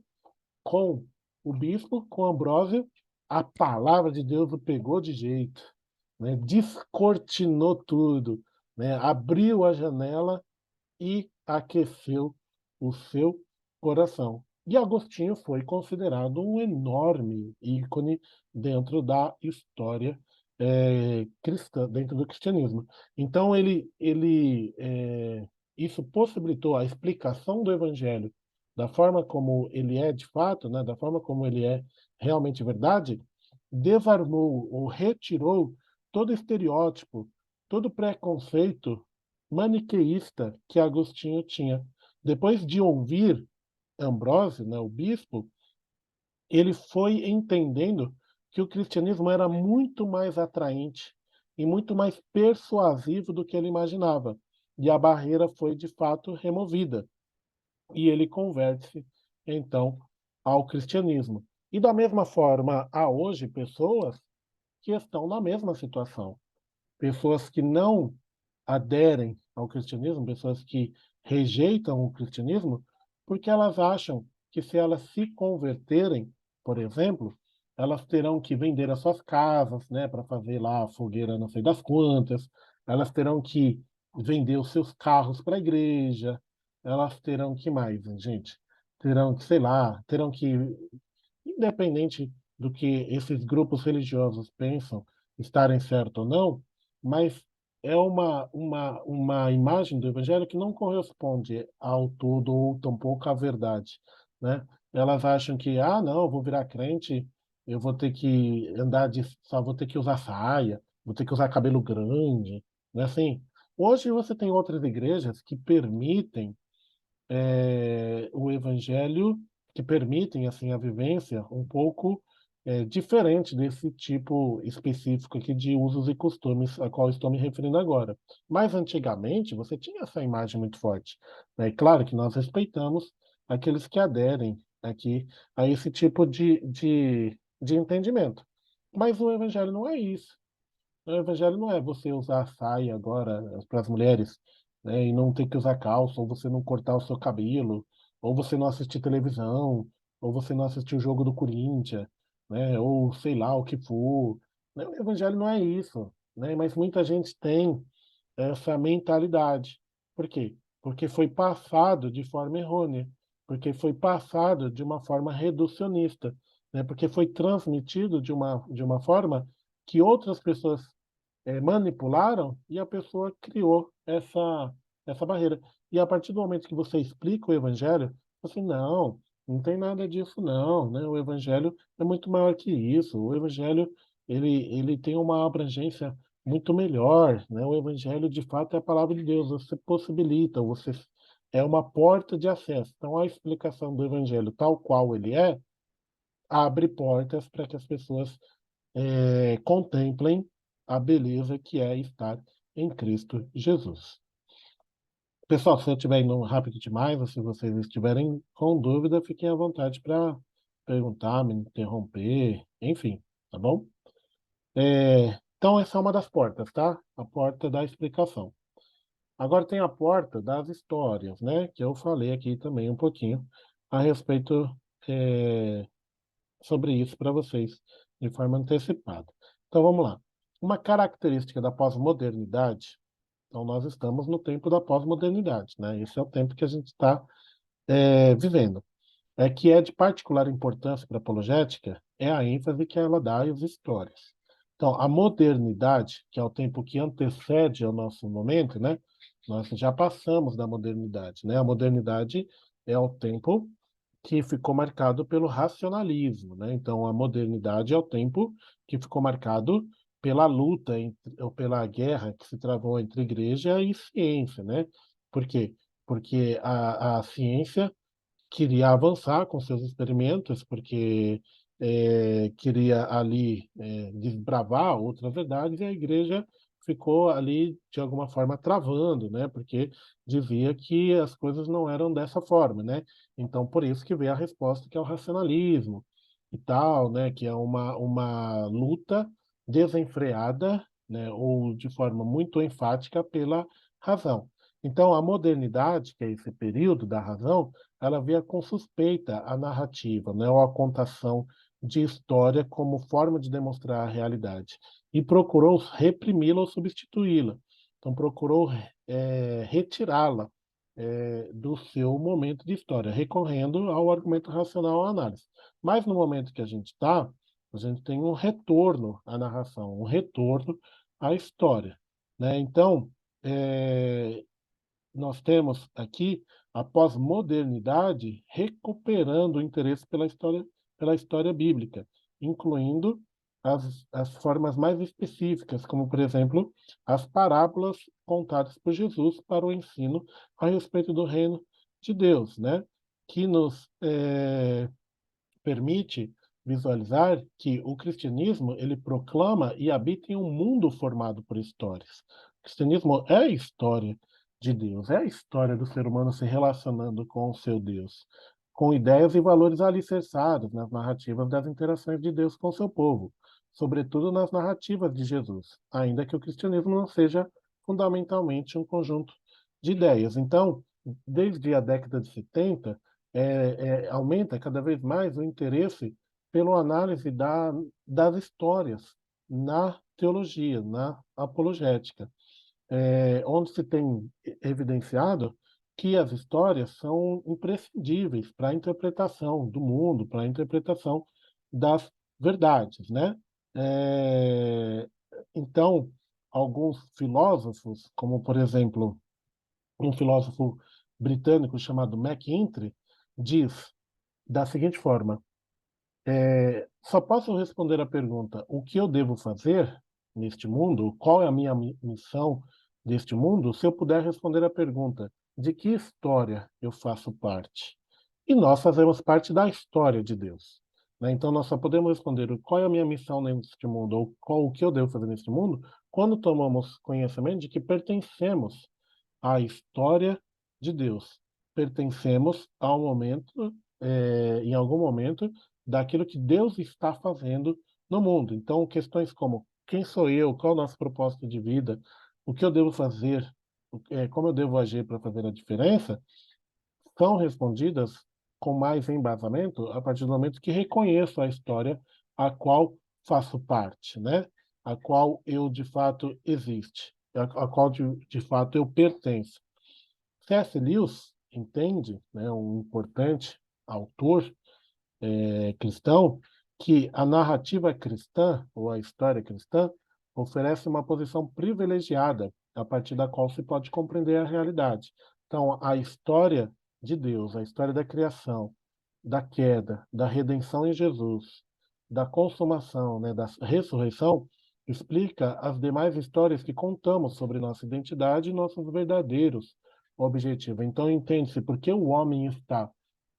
com o bispo, com Ambrósio, a palavra de Deus o pegou de jeito, né? Descortinou tudo, né? Abriu a janela e aqueceu o seu coração. E Agostinho foi considerado um enorme ícone dentro da história cristã, dentro do cristianismo. Então isso possibilitou a explicação do Evangelho da forma como ele é de fato, né, da forma como ele é realmente verdade, desarmou ou retirou todo estereótipo, todo preconceito maniqueísta que Agostinho tinha. Depois de ouvir Ambrósio, né, o bispo, ele foi entendendo que o cristianismo era muito mais atraente e muito mais persuasivo do que ele imaginava. E a barreira foi de fato removida. E ele converte-se, então, ao cristianismo. E da mesma forma, há hoje pessoas que estão na mesma situação. Pessoas que não aderem ao cristianismo, pessoas que rejeitam o cristianismo, porque elas acham que se elas se converterem, por exemplo, elas terão que vender as suas casas, né, para fazer lá a fogueira não sei das quantas, elas terão que vender os seus carros para a igreja, elas terão que mais, gente? Terão que, sei lá, terão que, independente do que esses grupos religiosos pensam, estarem certos ou não, mas é uma imagem do evangelho que não corresponde ao todo ou tampouco à verdade, né? Elas acham que, ah, não, eu vou virar crente, eu vou ter que só vou ter que usar saia, vou ter que usar cabelo grande, né? Assim, hoje você tem outras igrejas que permitem o evangelho, que permitem assim a vivência um pouco diferente desse tipo específico aqui de usos e costumes a qual estou me referindo agora. Mas antigamente você tinha essa imagem muito forte, né? E claro que nós respeitamos aqueles que aderem aqui a esse tipo de entendimento. Mas o evangelho não é isso. O evangelho não é você usar saia agora para as mulheres, né, e não ter que usar calça, ou você não cortar o seu cabelo, ou você não assistir televisão, ou você não assistir o jogo do Corinthians, né, ou sei lá o que for. Né, o evangelho não é isso, né, mas muita gente tem essa mentalidade. Por quê? Porque foi passado de forma errônea, porque foi passado de uma forma reducionista, né, porque foi transmitido de uma forma que outras pessoas manipularam e a pessoa criou essa barreira. E a partir do momento que você explica o evangelho, assim, não, não tem nada disso não, né? O evangelho é muito maior que isso. O evangelho ele tem uma abrangência muito melhor, né? O evangelho de fato é a palavra de Deus. Você possibilita, você é uma porta de acesso. Então a explicação do evangelho tal qual ele é abre portas para que as pessoas contemplem a beleza que é estar em Cristo Jesus. Pessoal, se eu estiver indo rápido demais, ou se vocês estiverem com dúvida, fiquem à vontade para perguntar, me interromper, enfim, tá bom? Então, essa é uma das portas, tá? A porta da explicação. Agora tem a porta das histórias, né? Que eu falei aqui também um pouquinho a respeito é, sobre isso para vocês de forma antecipada. Então vamos lá. Uma característica da pós-modernidade, então nós estamos no tempo da pós-modernidade, né? Esse é o tempo que a gente está vivendo. É que é de particular importância para a apologética é a ênfase que ela dá às histórias. Então, a modernidade, que é o tempo que antecede ao nosso momento, né? Nós já passamos da modernidade, né? A modernidade é o tempo que ficou marcado pelo racionalismo, né? Então, a modernidade é o tempo que ficou marcado pela luta, ou pela guerra que se travou entre igreja e ciência, né? Por quê? Porque a ciência queria avançar com seus experimentos, porque queria ali desbravar outras verdades, e a igreja ficou ali, de alguma forma, travando, né? Porque dizia que as coisas não eram dessa forma, né? Então, por isso que veio a resposta, que é o racionalismo e tal, né? Que é uma luta desenfreada, né? Ou de forma muito enfática pela razão. Então, a modernidade, que é esse período da razão, ela via com suspeita a narrativa, né, ou a contação de história como forma de demonstrar a realidade, e procurou reprimi-la ou substituí-la. Então, procurou retirá-la do seu momento de história, recorrendo ao argumento racional à análise. Mas no momento que a gente está, a gente tem um retorno à narração, um retorno à história, né? Então, nós temos aqui a pós-modernidade recuperando o interesse pela história bíblica, incluindo as formas mais específicas, como, por exemplo, as parábolas contadas por Jesus para o ensino a respeito do reino de Deus, né? Que nos permite visualizar que o cristianismo ele proclama e habita em um mundo formado por histórias. O cristianismo é a história de Deus, é a história do ser humano se relacionando com o seu Deus, com ideias e valores alicerçados nas narrativas das interações de Deus com o seu povo, sobretudo nas narrativas de Jesus, ainda que o cristianismo não seja fundamentalmente um conjunto de ideias. Então, desde a década de 70, aumenta cada vez mais o interesse pela análise das histórias na teologia, na apologética, onde se tem evidenciado que as histórias são imprescindíveis para a interpretação do mundo, para a interpretação das verdades, né? É, Então, alguns filósofos, como por exemplo um filósofo britânico chamado MacIntyre, diz da seguinte forma: só posso responder a pergunta o que eu devo fazer neste mundo, qual é a minha missão deste mundo, se eu puder responder a pergunta de que história eu faço parte. E nós fazemos parte da história de Deus. Né? Então, nós só podemos responder qual é a minha missão neste mundo, ou qual o que eu devo fazer neste mundo, quando tomamos conhecimento de que pertencemos à história de Deus. Pertencemos ao momento, em algum momento, daquilo que Deus está fazendo no mundo. Então, questões como quem sou eu, qual é o nosso propósito de vida, o que eu devo fazer, como eu devo agir para fazer a diferença, são respondidas com mais embasamento a partir do momento que reconheço a história a qual faço parte, né? A qual eu de fato existe, a qual de fato eu pertenço. C.S. Lewis entende, né, um importante autor cristão, que a narrativa cristã, ou a história cristã, oferece uma posição privilegiada a partir da qual se pode compreender a realidade. Então, a história de Deus, a história da criação, da queda, da redenção em Jesus, da consumação, né, da ressurreição, explica as demais histórias que contamos sobre nossa identidade e nossos verdadeiros objetivos. Então, entende-se por que o homem está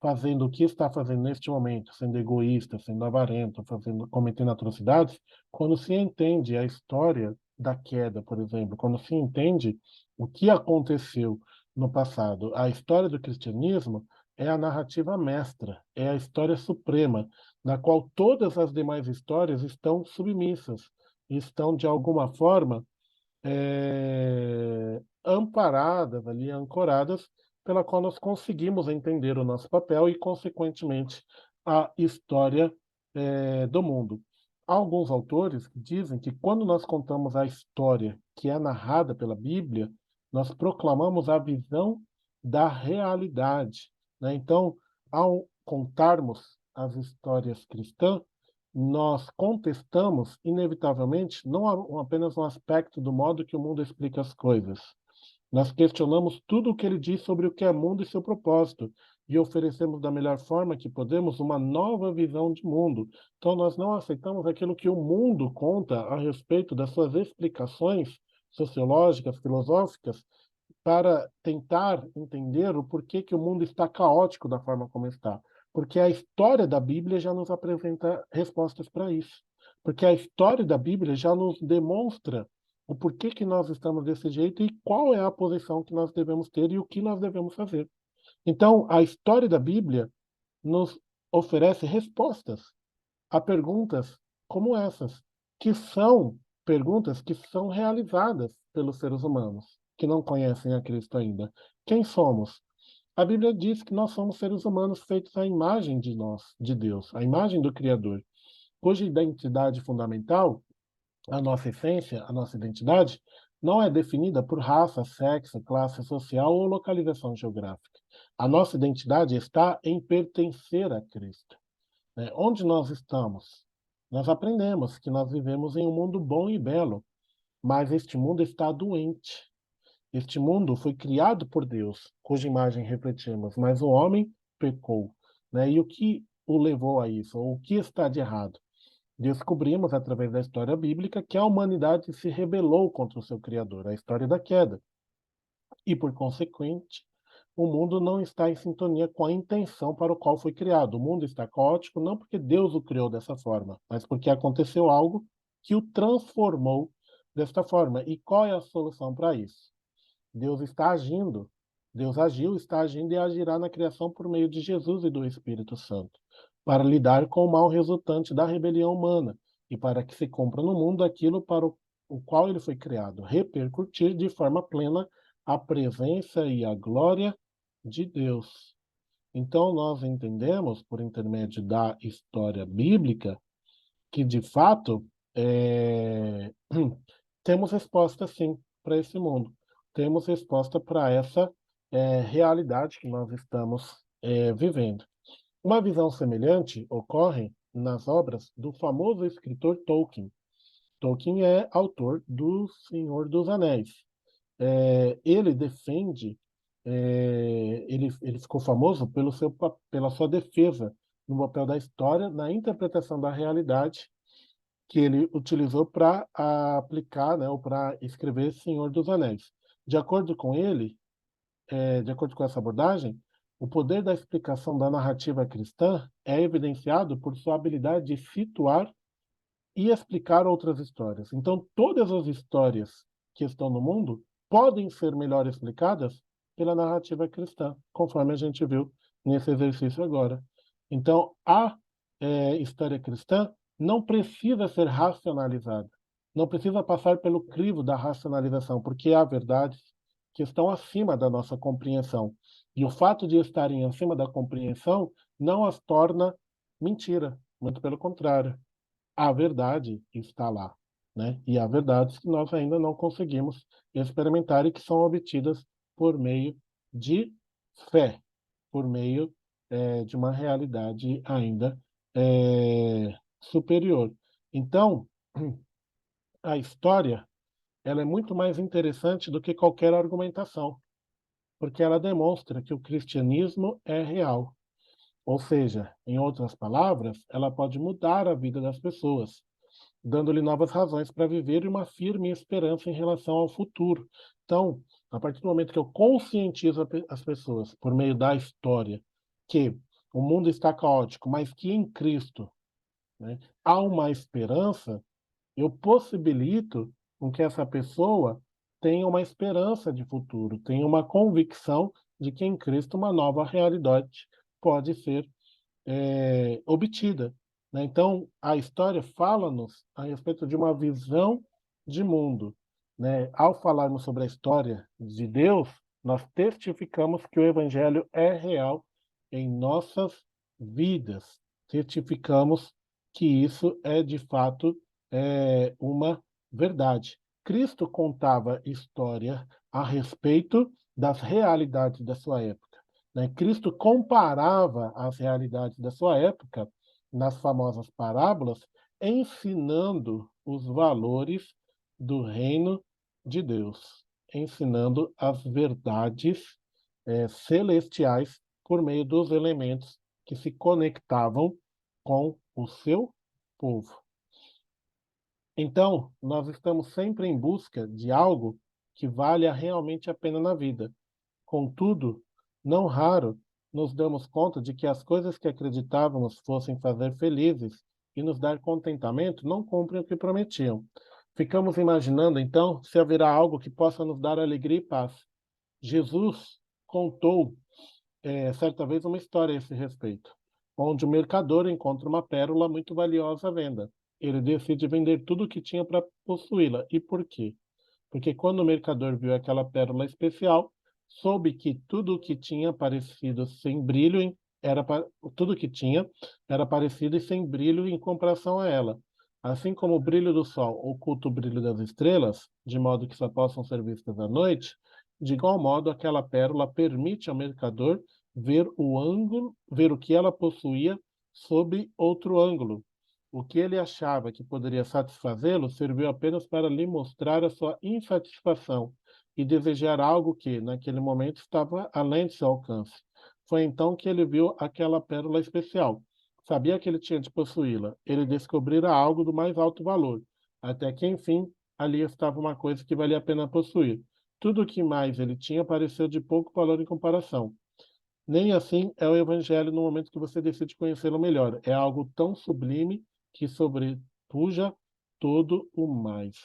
fazendo o que está fazendo neste momento, sendo egoísta, sendo avarento, cometendo atrocidades, quando se entende a história da queda, por exemplo, quando se entende o que aconteceu no passado. A história do cristianismo é a narrativa mestra, é a história suprema, na qual todas as demais histórias estão submissas, estão, de alguma forma, amparadas ali, ancoradas, pela qual nós conseguimos entender o nosso papel e, consequentemente, a história do mundo. Há alguns autores que dizem que quando nós contamos a história que é narrada pela Bíblia, nós proclamamos a visão da realidade, né? Então, ao contarmos as histórias cristãs, nós contestamos, inevitavelmente, não apenas um aspecto do modo que o mundo explica as coisas. Nós questionamos tudo o que ele diz sobre o que é mundo e seu propósito, e oferecemos da melhor forma que podemos uma nova visão de mundo. Então, nós não aceitamos aquilo que o mundo conta a respeito das suas explicações sociológicas, filosóficas, para tentar entender o porquê que o mundo está caótico da forma como está. Porque a história da Bíblia já nos apresenta respostas para isso. Porque a história da Bíblia já nos demonstra o porquê que nós estamos desse jeito e qual é a posição que nós devemos ter e o que nós devemos fazer. Então, a história da Bíblia nos oferece respostas a perguntas como essas, que são perguntas que são realizadas pelos seres humanos, que não conhecem a Cristo ainda. Quem somos? A Bíblia diz que nós somos seres humanos feitos à imagem de nós, de Deus, à imagem do Criador, cuja identidade fundamental, a nossa essência, a nossa identidade, não é definida por raça, sexo, classe social ou localização geográfica. A nossa identidade está em pertencer a Cristo. Onde nós estamos? Nós aprendemos que nós vivemos em um mundo bom e belo, mas este mundo está doente. Este mundo foi criado por Deus, cuja imagem refletimos, mas o homem pecou. Né? E o que o levou a isso? Ou o que está de errado? Descobrimos, através da história bíblica, que a humanidade se rebelou contra o seu Criador, a história da queda. E, por consequente, o mundo não está em sintonia com a intenção para o qual foi criado. O mundo está caótico não porque Deus o criou dessa forma, mas porque aconteceu algo que o transformou desta forma. E qual é a solução para isso? Deus está agindo. Deus agiu, está agindo e agirá na criação por meio de Jesus e do Espírito Santo, para lidar com o mal resultante da rebelião humana e para que se cumpra no mundo aquilo para o qual ele foi criado, repercutir de forma plena a presença e a glória de Deus. Então, nós entendemos, por intermédio da história bíblica, que, de fato, temos resposta, sim, para esse mundo. Temos resposta para essa realidade que nós estamos vivendo. Uma visão semelhante ocorre nas obras do famoso escritor Tolkien. Tolkien é autor do Senhor dos Anéis. Ele defende, ele ficou famoso pela sua defesa no papel da história, na interpretação da realidade que ele utilizou para aplicar, né, ou para escrever Senhor dos Anéis. De acordo com ele, de acordo com essa abordagem, o poder da explicação da narrativa cristã é evidenciado por sua habilidade de situar e explicar outras histórias. Então, todas as histórias que estão no mundo podem ser melhor explicadas pela narrativa cristã, conforme a gente viu nesse exercício agora. Então, a história cristã não precisa ser racionalizada, não precisa passar pelo crivo da racionalização, porque há verdades que estão acima da nossa compreensão. E o fato de estarem acima da compreensão não as torna mentira, muito pelo contrário, a verdade está lá, né? E há verdades que nós ainda não conseguimos experimentar e que são obtidas por meio de fé, por meio de uma realidade ainda superior. Então, a história ela é muito mais interessante do que qualquer argumentação, porque ela demonstra que o cristianismo é real. Ou seja, em outras palavras, ela pode mudar a vida das pessoas, dando-lhe novas razões para viver e uma firme esperança em relação ao futuro. Então, a partir do momento que eu conscientizo as pessoas, por meio da história, que o mundo está caótico, mas que em Cristo, né, há uma esperança, eu possibilito com que essa pessoa tenha uma esperança de futuro, tenha uma convicção de que em Cristo uma nova realidade pode ser obtida, né? Então, a história fala-nos a respeito de uma visão de mundo, né? Ao falarmos sobre a história de Deus, nós testificamos que o Evangelho é real em nossas vidas. Testificamos que isso é, de fato, uma verdade. Cristo contava história a respeito das realidades da sua época, né? Cristo comparava as realidades da sua época nas famosas parábolas, ensinando os valores do reino de Deus, ensinando as verdades celestiais por meio dos elementos que se conectavam com o seu povo. Então, nós estamos sempre em busca de algo que valha realmente a pena na vida. Contudo, não raro, nos damos conta de que as coisas que acreditávamos fossem fazer felizes e nos dar contentamento não cumprem o que prometiam. Ficamos imaginando, então, se haverá algo que possa nos dar alegria e paz. Jesus contou, certa vez, uma história a esse respeito, onde o mercador encontra uma pérola muito valiosa à venda. Ele decide vender tudo o que tinha para possuí-la. E por quê? Porque quando o mercador viu aquela pérola especial, soube que tudo o que tinha parecido sem brilho tudo que tinha era parecido e sem brilho em comparação a ela. Assim como o brilho do sol oculta o brilho das estrelas, de modo que só possam ser vistas à noite, de igual modo aquela pérola permite ao mercador ver o que ela possuía sob outro ângulo. O que ele achava que poderia satisfazê-lo serviu apenas para lhe mostrar a sua insatisfação e desejar algo que, naquele momento, estava além de seu alcance. Foi então que ele viu aquela pérola especial. Sabia que ele tinha de possuí-la. Ele descobrira algo do mais alto valor, até que, enfim, ali estava uma coisa que valia a pena possuir. Tudo o que mais ele tinha pareceu de pouco valor em comparação. Nem assim é o Evangelho no momento que você decide conhecê-lo melhor. É algo tão sublime que sobrepuja todo o mais.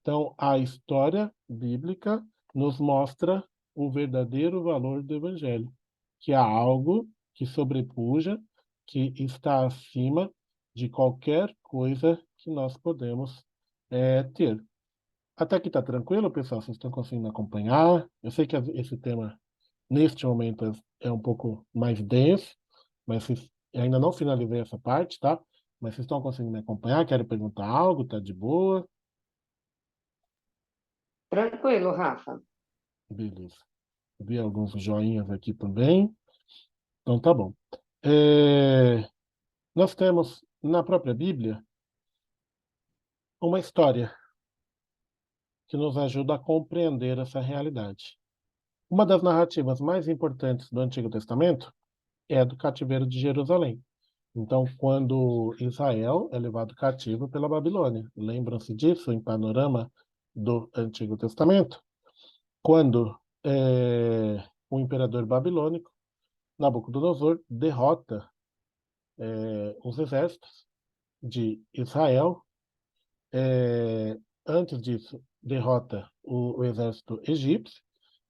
Então, a história bíblica nos mostra o verdadeiro valor do Evangelho, que há algo que sobrepuja, que está acima de qualquer coisa que nós podemos ter. Até aqui está tranquilo, pessoal? Vocês estão conseguindo acompanhar? Eu sei que esse tema neste momento é um pouco mais denso, mas eu ainda não finalizei essa parte, tá? Mas vocês estão conseguindo me acompanhar? Querem perguntar algo? Tá de boa? Tranquilo, Rafa. Beleza. Vi alguns joinhas aqui também. Então tá bom. É, Nós temos na própria Bíblia uma história que nos ajuda a compreender essa realidade. Uma das narrativas mais importantes do Antigo Testamento é a do cativeiro de Jerusalém. Então, quando Israel é levado cativo pela Babilônia, lembram-se disso em Panorama do Antigo Testamento? Quando o imperador babilônico, Nabucodonosor, derrota os exércitos de Israel. Antes disso, derrota o exército egípcio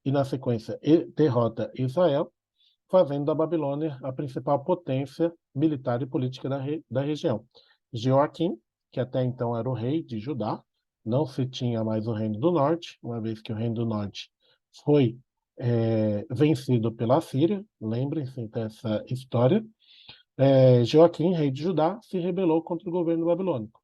e, na sequência, derrota Israel, fazendo da Babilônia a principal potência militar e política da região. Joaquim, que até então era o rei de Judá, não se tinha mais o Reino do Norte, uma vez que o Reino do Norte foi vencido pela Síria, lembrem-se dessa história. Joaquim, rei de Judá, se rebelou contra o governo babilônico.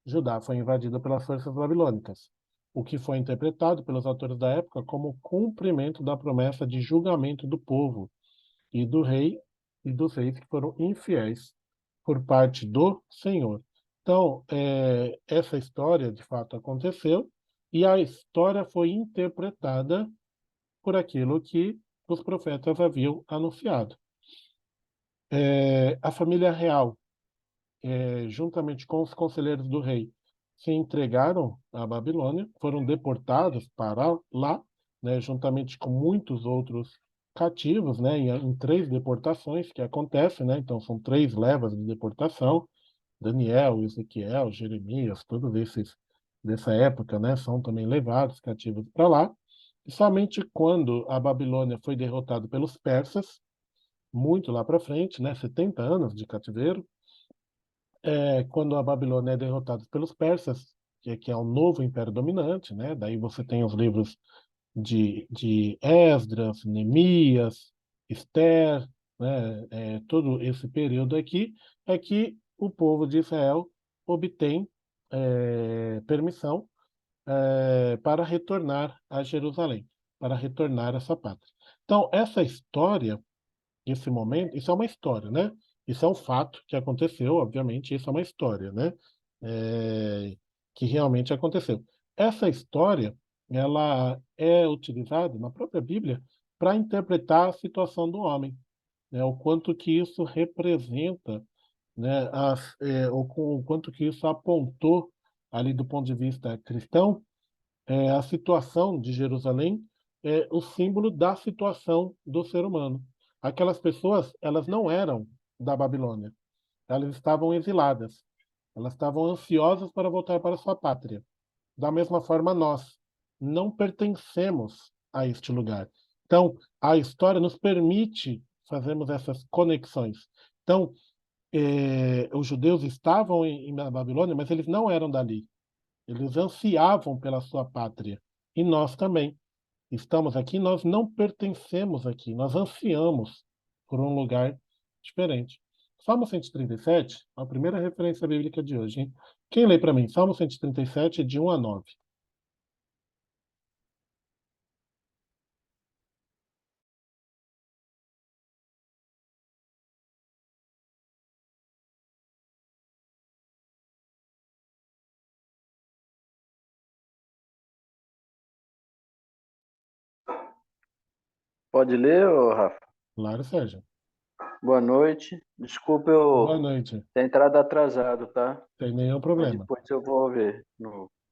Judá foi invadida pelas forças babilônicas, o que foi interpretado pelos autores da época como cumprimento da promessa de julgamento do povo e do rei e dos reis que foram infiéis por parte do Senhor. Então, essa história de fato aconteceu e a história foi interpretada por aquilo que os profetas haviam anunciado. A família real, juntamente com os conselheiros do rei, se entregaram à Babilônia, foram deportados para lá, né, juntamente com muitos outros cativos, né, em três deportações que acontecem, né, então são três levas de deportação. Daniel, Ezequiel, Jeremias, todos esses dessa época, né, são também levados cativos para lá. E somente quando a Babilônia foi derrotada pelos persas, muito lá para frente, né, 70 anos de cativeiro, quando a Babilônia é derrotada pelos persas, que é o novo império dominante, né? Daí você tem os livros de Esdras, Neemias, Esther, né? Todo esse período aqui é que o povo de Israel obtém permissão para retornar a Jerusalém, para retornar a essa pátria. Então, essa história, esse momento, isso é uma história, né? Isso é um fato que aconteceu, obviamente, isso é uma história, né? É, que realmente aconteceu. Essa história, ela é utilizada na própria Bíblia para interpretar a situação do homem, né? O quanto que isso representa, né? O quanto que isso apontou ali do ponto de vista cristão, a situação de Jerusalém é o símbolo da situação do ser humano. Aquelas pessoas, elas não eram da Babilônia, elas estavam exiladas, elas estavam ansiosas para voltar para sua pátria. Da mesma forma, nós não pertencemos a este lugar. Então, a história nos permite fazermos essas conexões. Então, os judeus estavam na Babilônia, mas eles não eram dali. Eles ansiavam pela sua pátria. E nós também. Estamos aqui, nós não pertencemos aqui, nós ansiamos por um lugar diferente. Salmo 137, a primeira referência bíblica de hoje, hein? Quem lê para mim? Salmo 137, de 1 a 9. Pode ler, ô Rafa? Claro, Sérgio. Boa noite. Desculpa Boa eu noite. ter entrado atrasado, tá? Tem nenhum Mas problema. depois eu vou ver.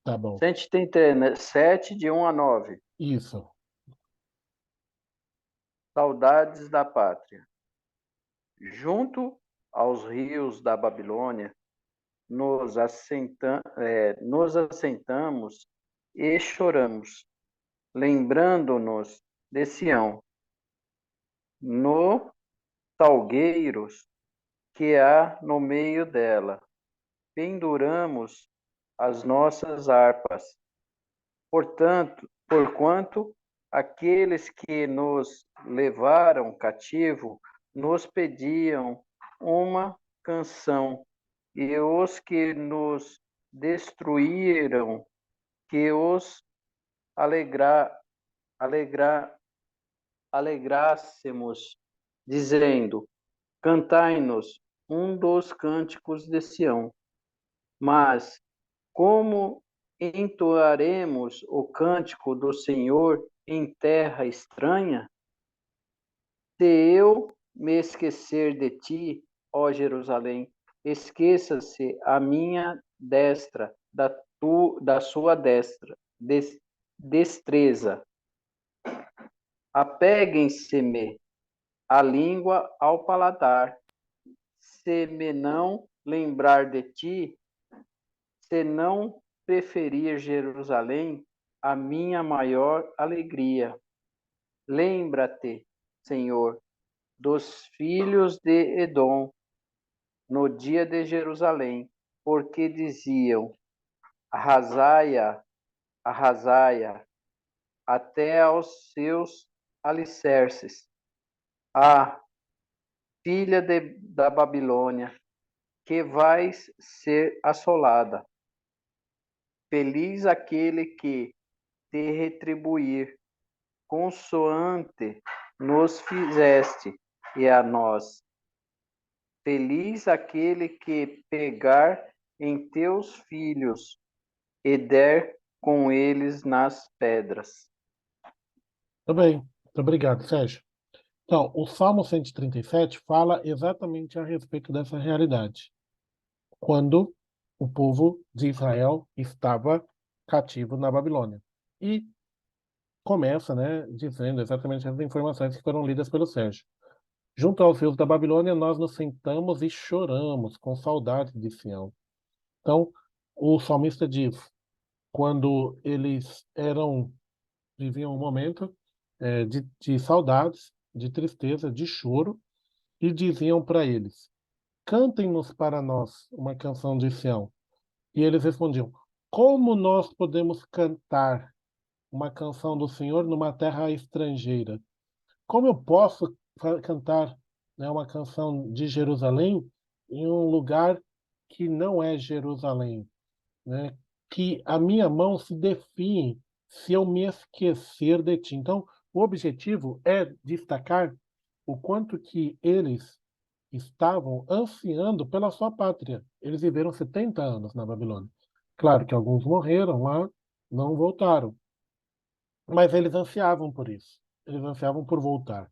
Tá bom. 137, de 1 a 9. Isso. Saudades da pátria. Junto aos rios da Babilônia, nos assentamos e choramos, lembrando-nos de Sião, no salgueiros que há no meio dela. Penduramos as nossas harpas. Porquanto aqueles que nos levaram cativo nos pediam uma canção, e os que nos destruíram, que os alegra, alegra, alegrássemos, dizendo: Cantai-nos um dos cânticos de Sião. Mas Como entoaremos o cântico do Senhor em terra estranha? Se eu me esquecer de ti, ó Jerusalém, esqueça-se a minha destra, da sua destra, destreza. Apeguem-se-me a língua ao paladar, se me não lembrar de ti, se não preferir Jerusalém, a minha maior alegria. Lembra-te, Senhor, dos filhos de Edom, no dia de Jerusalém, porque diziam: arrasai-a, arrasai-a, até aos seus alicerces. Ah, filha da Babilônia, que vais ser assolada. Feliz aquele que te retribuir, consoante nos fizeste, e a nós. Feliz aquele que pegar em teus filhos e der com eles nas pedras. Muito bem, muito obrigado, Sérgio. Então, o Salmo 137 fala exatamente a respeito dessa realidade. Quando o povo de Israel estava cativo na Babilônia. E começa, né, dizendo exatamente as informações que foram lidas pelo Sérgio. Junto aos rios da Babilônia, nós nos sentamos e choramos com saudade de Sião. Então, o salmista diz, quando eles viviam um momento de saudades, de tristeza, de choro, e diziam para eles: cantem-nos para nós uma canção de Sião. E eles respondiam: como nós podemos cantar uma canção do Senhor numa terra estrangeira? Como eu posso cantar, né, uma canção de Jerusalém em um lugar que não é Jerusalém, né? Que a minha mão se define se eu me esquecer de ti. Então, o objetivo é destacar o quanto que eles estavam ansiando pela sua pátria. Eles viveram 70 anos na Babilônia. Claro que alguns morreram lá, não voltaram, mas eles ansiavam por isso. Eles ansiavam por voltar.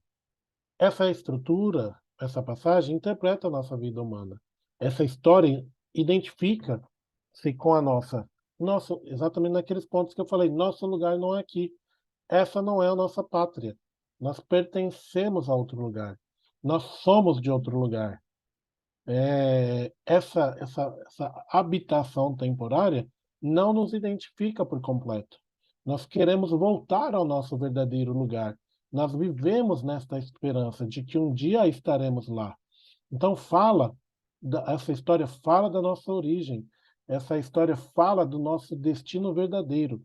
Essa estrutura, essa passagem, interpreta a nossa vida humana. Essa história identifica-se com a nossa. Nosso, exatamente naqueles pontos que eu falei, nosso lugar não é aqui. Essa não é a nossa pátria. Nós pertencemos a outro lugar. Nós somos de outro lugar. Essa habitação temporária não nos identifica por completo. Nós queremos voltar ao nosso verdadeiro lugar. Nós vivemos nesta esperança de que um dia estaremos lá. Então essa história fala da nossa origem. Essa história fala do nosso destino verdadeiro.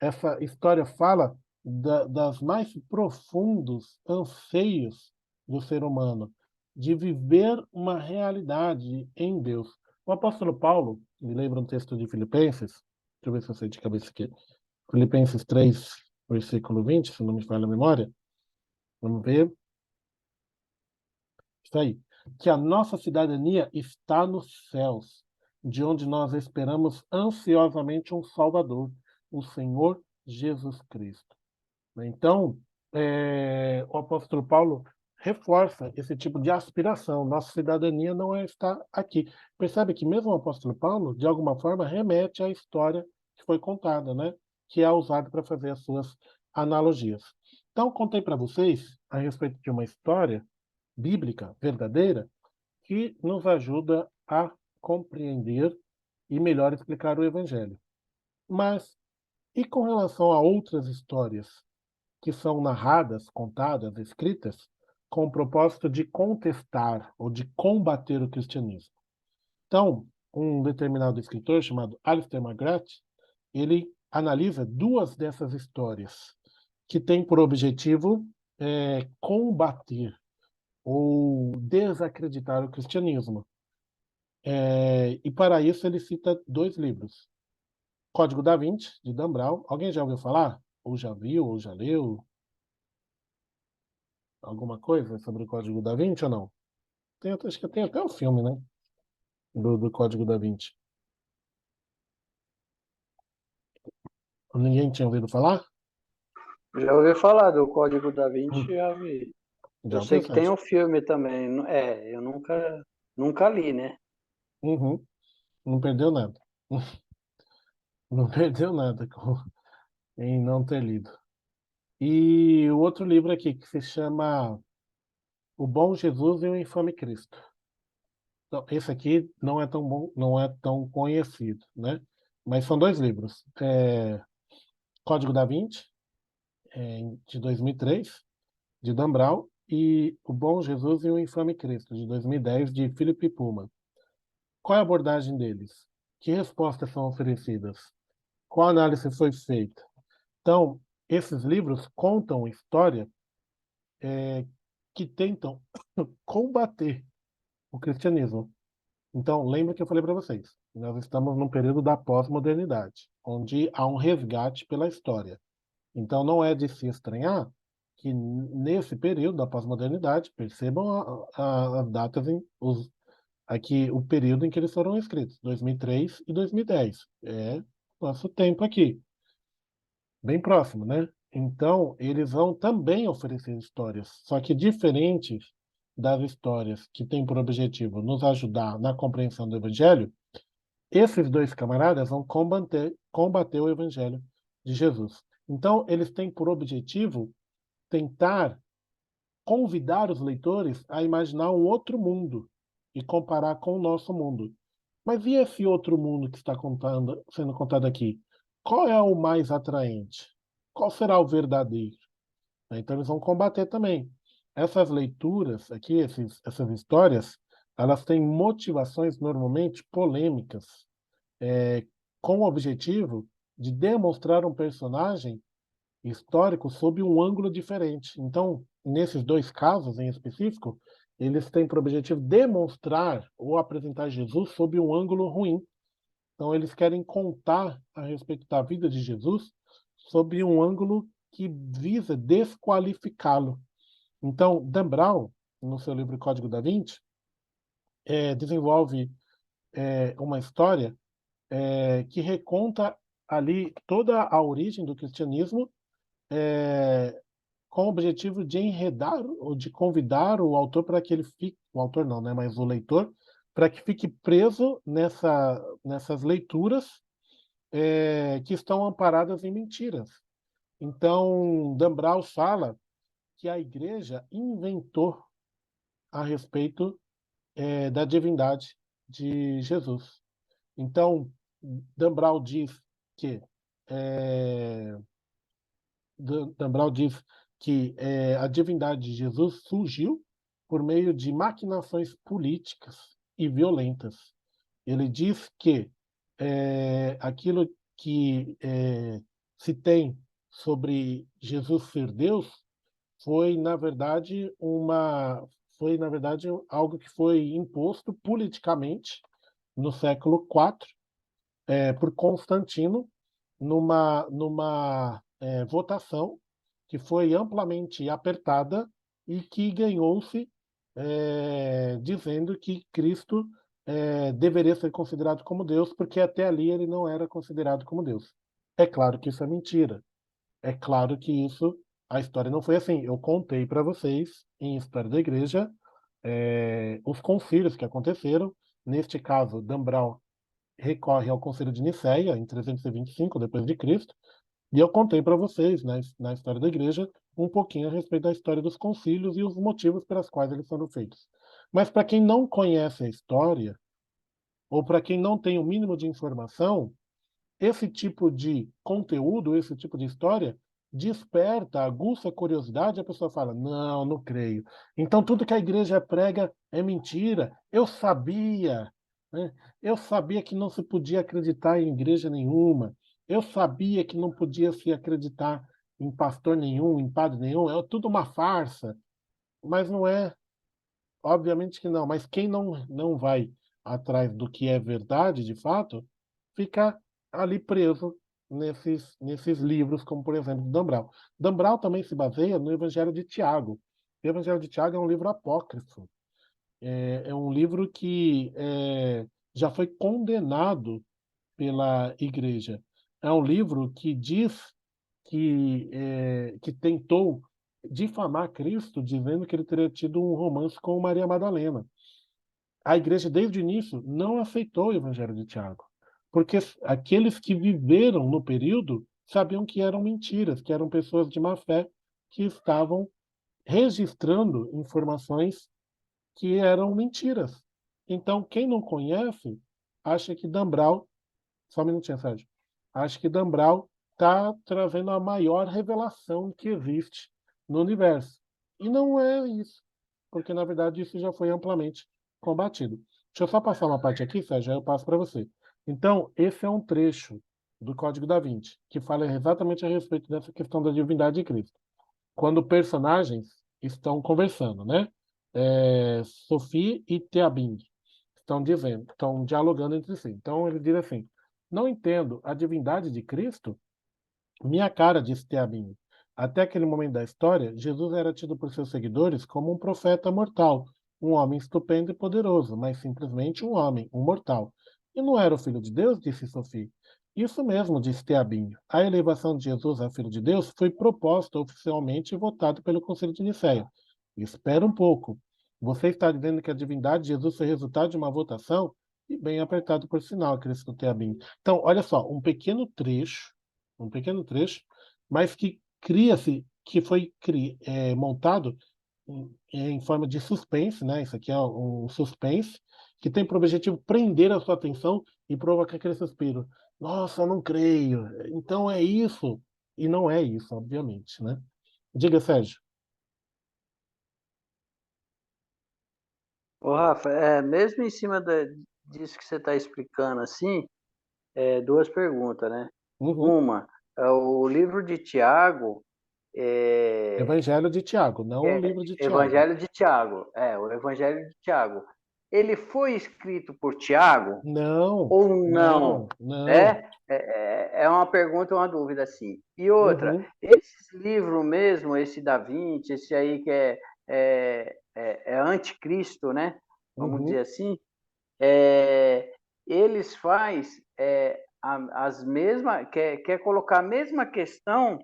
Essa história fala das mais profundos anseios do ser humano, de viver uma realidade em Deus. O apóstolo Paulo, me lembra um texto de Filipenses, deixa eu ver se eu sei de cabeça aqui, Filipenses 3, versículo 20, se não me falha a memória, vamos ver, isso aí, que a nossa cidadania está nos céus, de onde nós esperamos ansiosamente um Salvador, o Senhor Jesus Cristo. Então, o apóstolo Paulo reforça esse tipo de aspiração. Nossa cidadania não é estar aqui. Percebe que mesmo o apóstolo Paulo, de alguma forma, remete à história que foi contada, né? Que é usado para fazer as suas analogias. Então, contei para vocês a respeito de uma história bíblica verdadeira que nos ajuda a compreender e melhor explicar o Evangelho. Mas, e com relação a outras histórias que são narradas, contadas, escritas, com o propósito de contestar ou de combater o cristianismo? Então, um determinado escritor chamado Alistair McGrath, ele analisa duas dessas histórias que têm por objetivo combater ou desacreditar o cristianismo. E para isso ele cita dois livros. Código da Vinci, de Dan Brown. Alguém já ouviu falar? Ou já viu, ou já leu? Alguma coisa sobre o Código da Vinci ou não? Acho que tem até o filme, né? Do Código da Vinci. Ninguém tinha ouvido falar? Já ouvi falar do Código da Vinci, Hum, já vi. Eu Já sei ouviu, que tem Sérgio? um filme também. Eu nunca li, né? Uhum. Não perdeu nada. Não perdeu nada em não ter lido. E o outro livro aqui, que se chama O Bom Jesus e o Infame Cristo. Então, esse aqui não é tão bom, não é tão conhecido, né? Mas são dois livros. Código da Vinci, de 2003, de Dan Brown, e O Bom Jesus e o Infame Cristo, de 2010, de Philip Pullman. Qual é a abordagem deles? Que respostas são oferecidas? Qual análise foi feita? Então, esses livros contam história que tentam combater o cristianismo. Então, lembra que eu falei para vocês, nós estamos num período da pós-modernidade, onde há um resgate pela história. Então, não é de se estranhar que nesse período da pós-modernidade, percebam as datas, aqui o período em que eles foram escritos, 2003 e 2010. É nosso tempo aqui, bem próximo, né? Então, eles vão também oferecer histórias, só que diferentes das histórias que têm por objetivo nos ajudar na compreensão do Evangelho. Esses dois camaradas vão combater o Evangelho de Jesus. Então, eles têm por objetivo tentar convidar os leitores a imaginar um outro mundo e comparar com o nosso mundo. Mas e esse outro mundo que está sendo contado aqui? Qual é o mais atraente? Qual será o verdadeiro? Então, eles vão combater também. Essas leituras aqui, essas histórias, elas têm motivações normalmente polêmicas, com o objetivo de demonstrar um personagem histórico sob um ângulo diferente. Então, nesses dois casos em específico, eles têm por objetivo demonstrar ou apresentar Jesus sob um ângulo ruim. Então, eles querem contar a respeito da vida de Jesus sob um ângulo que visa desqualificá-lo. Então, Dan Brown, no seu livro Código da Vinci, desenvolve uma história que reconta ali toda a origem do cristianismo, com o objetivo de enredar ou de convidar o autor para que ele fique, o autor não, né, mas o leitor, para que fique preso nessas leituras que estão amparadas em mentiras. Então, Dan Brown fala que a igreja inventou a respeito da divindade de Jesus. Então, Dan Brown diz que é, Dan Brown diz que a divindade de Jesus surgiu por meio de maquinações políticas e violentas. Ele diz que aquilo que se tem sobre Jesus ser Deus foi, na verdade, algo que foi imposto politicamente no século IV por Constantino numa votação que foi amplamente apertada e que ganhou-se dizendo que Cristo deveria ser considerado como Deus, porque até ali ele não era considerado como Deus. É claro que isso é mentira. É claro que a história não foi assim. Eu contei para vocês, em História da Igreja, os concílios que aconteceram. Neste caso, Dan Brown recorre ao Concílio de Nicéia, em 325 depois de Cristo, e eu contei para vocês, na História da Igreja, um pouquinho a respeito da história dos concílios e os motivos pelos quais eles foram feitos. Mas para quem não conhece a história, ou para quem não tem o mínimo de informação, esse tipo de conteúdo, esse tipo de história, desperta, aguça a curiosidade, e a pessoa fala: não, não creio. Então tudo que a igreja prega é mentira. Eu sabia, né? Eu sabia que não se podia acreditar em igreja nenhuma. Eu sabia que não podia se acreditar em pastor nenhum, em padre nenhum. É tudo uma farsa. Mas não é, obviamente que não. Mas quem não vai atrás do que é verdade, de fato, fica ali preso nesses livros, como por exemplo Dan Brown. Dan Brown também se baseia no Evangelho de Tiago. O Evangelho de Tiago é um livro apócrifo. É um livro que já foi condenado pela igreja. é um livro que diz que tentou difamar Cristo, dizendo que ele teria tido um romance com Maria Madalena. A igreja, desde o início, não aceitou o Evangelho de Tiago, porque aqueles que viveram no período sabiam que eram mentiras, que eram pessoas de má fé que estavam registrando informações que eram mentiras. Então, quem não conhece, acha que Dan Brown, só um minutinho, Sérgio, acha que Dan Brown está trazendo a maior revelação que existe no universo. E não é isso, porque na verdade isso já foi amplamente combatido. Deixa eu só passar uma parte aqui, Sérgio, aí eu passo para você. Então, esse é um trecho do Código da Vinci, que fala exatamente a respeito dessa questão da divindade de Cristo. Quando personagens estão conversando, né? Sophie e Teabing estão dialogando entre si. Então ele diz assim: não entendo a divindade de Cristo. Minha cara, disse Teabing. Até aquele momento da história, Jesus era tido por seus seguidores como um profeta mortal, um homem estupendo e poderoso, mas simplesmente um homem, um mortal. E não era o Filho de Deus, disse Sophie. Isso mesmo, disse Teabing. A elevação de Jesus a Filho de Deus foi proposta oficialmente e votada pelo Conselho de Nicéia. Espera um pouco. Você está dizendo que a divindade de Jesus foi resultado de uma votação? E bem apertado por sinal, acrescentou Teabing. Então, olha só, um pequeno trecho, mas que cria-se, que foi montado em forma de suspense, né? Isso aqui é um suspense que tem por objetivo prender a sua atenção e provocar aquele suspiro. Nossa, eu não creio. Então é isso. E não é isso, obviamente, né? Diga, Sérgio. Ô, Rafa, mesmo em cima disso que você está explicando assim, duas perguntas, né? Uhum. Uma, o livro de Tiago, é, Evangelho de Tiago, não o livro de Tiago. Evangelho de Tiago, o Evangelho de Tiago, ele foi escrito por Tiago Não, ou não? não, não. É uma pergunta, uma dúvida, assim. E outra, Uhum, esse livro mesmo, esse da Vinci, esse aí que é anticristo, né? Vamos dizer uhum. assim, eles faz as mesmas, quer colocar a mesma questão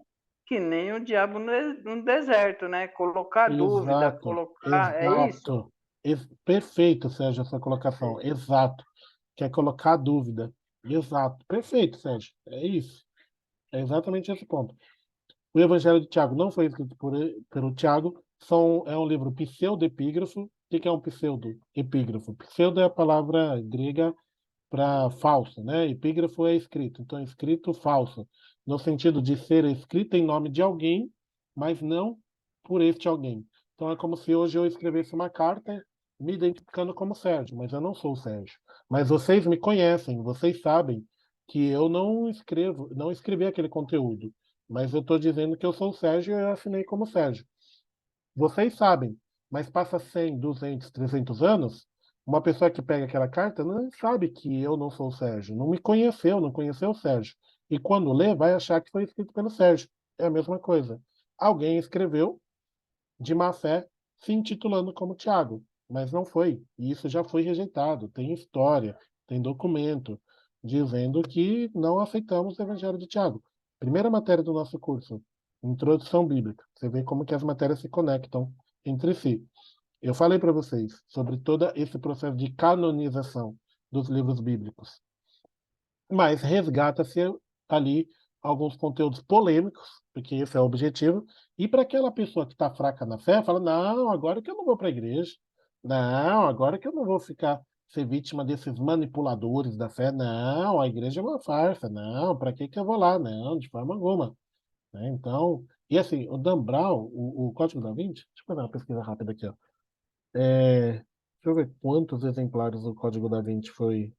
que nem o diabo no deserto, né? Colocar dúvida, Exato, colocar, é isso? exato. Perfeito, Sérgio, essa colocação. Exato. Quer colocar dúvida. Exato. Perfeito, Sérgio. É isso. É exatamente esse ponto. O Evangelho de Tiago não foi escrito pelo Tiago. É um livro pseudo-epígrafo. O que que é um pseudo-epígrafo? Pseudo é a palavra grega para falso, né? Epígrafo é escrito. Então, é escrito falso, no sentido de ser escrito em nome de alguém, mas não por este alguém. Então, é como se hoje eu escrevesse uma carta me identificando como Sérgio, mas eu não sou o Sérgio. Mas vocês me conhecem, vocês sabem que eu não escrevi aquele conteúdo, mas eu estou dizendo que eu sou o Sérgio e eu assinei como Sérgio. Vocês sabem, mas passa 100, 200, 300 anos, uma pessoa que pega aquela carta não sabe que eu não sou o Sérgio, não me conheceu, não conheceu o Sérgio. E quando lê, vai achar que foi escrito pelo Sérgio. É a mesma coisa. Alguém escreveu de má fé, se intitulando como Tiago, mas não foi. E isso já foi rejeitado. Tem história, tem documento dizendo que não aceitamos o Evangelho de Tiago. Primeira matéria do nosso curso, Introdução Bíblica. Você vê como que as matérias se conectam entre si. Eu falei para vocês sobre todo esse processo de canonização dos livros bíblicos, mas resgata-se ali alguns conteúdos polêmicos, porque esse é o objetivo, e para aquela pessoa que está fraca na fé, fala: não, agora que eu não vou para a igreja, não, agora que eu não vou ser vítima desses manipuladores da fé, não, a igreja é uma farsa, não, para que eu vou lá? Não, de forma alguma. Né? Então, e assim, o Dan Brown, o Código da Vinci, deixa eu fazer uma pesquisa rápida aqui, ó. Deixa eu ver quantos exemplares do Código da Vinci foi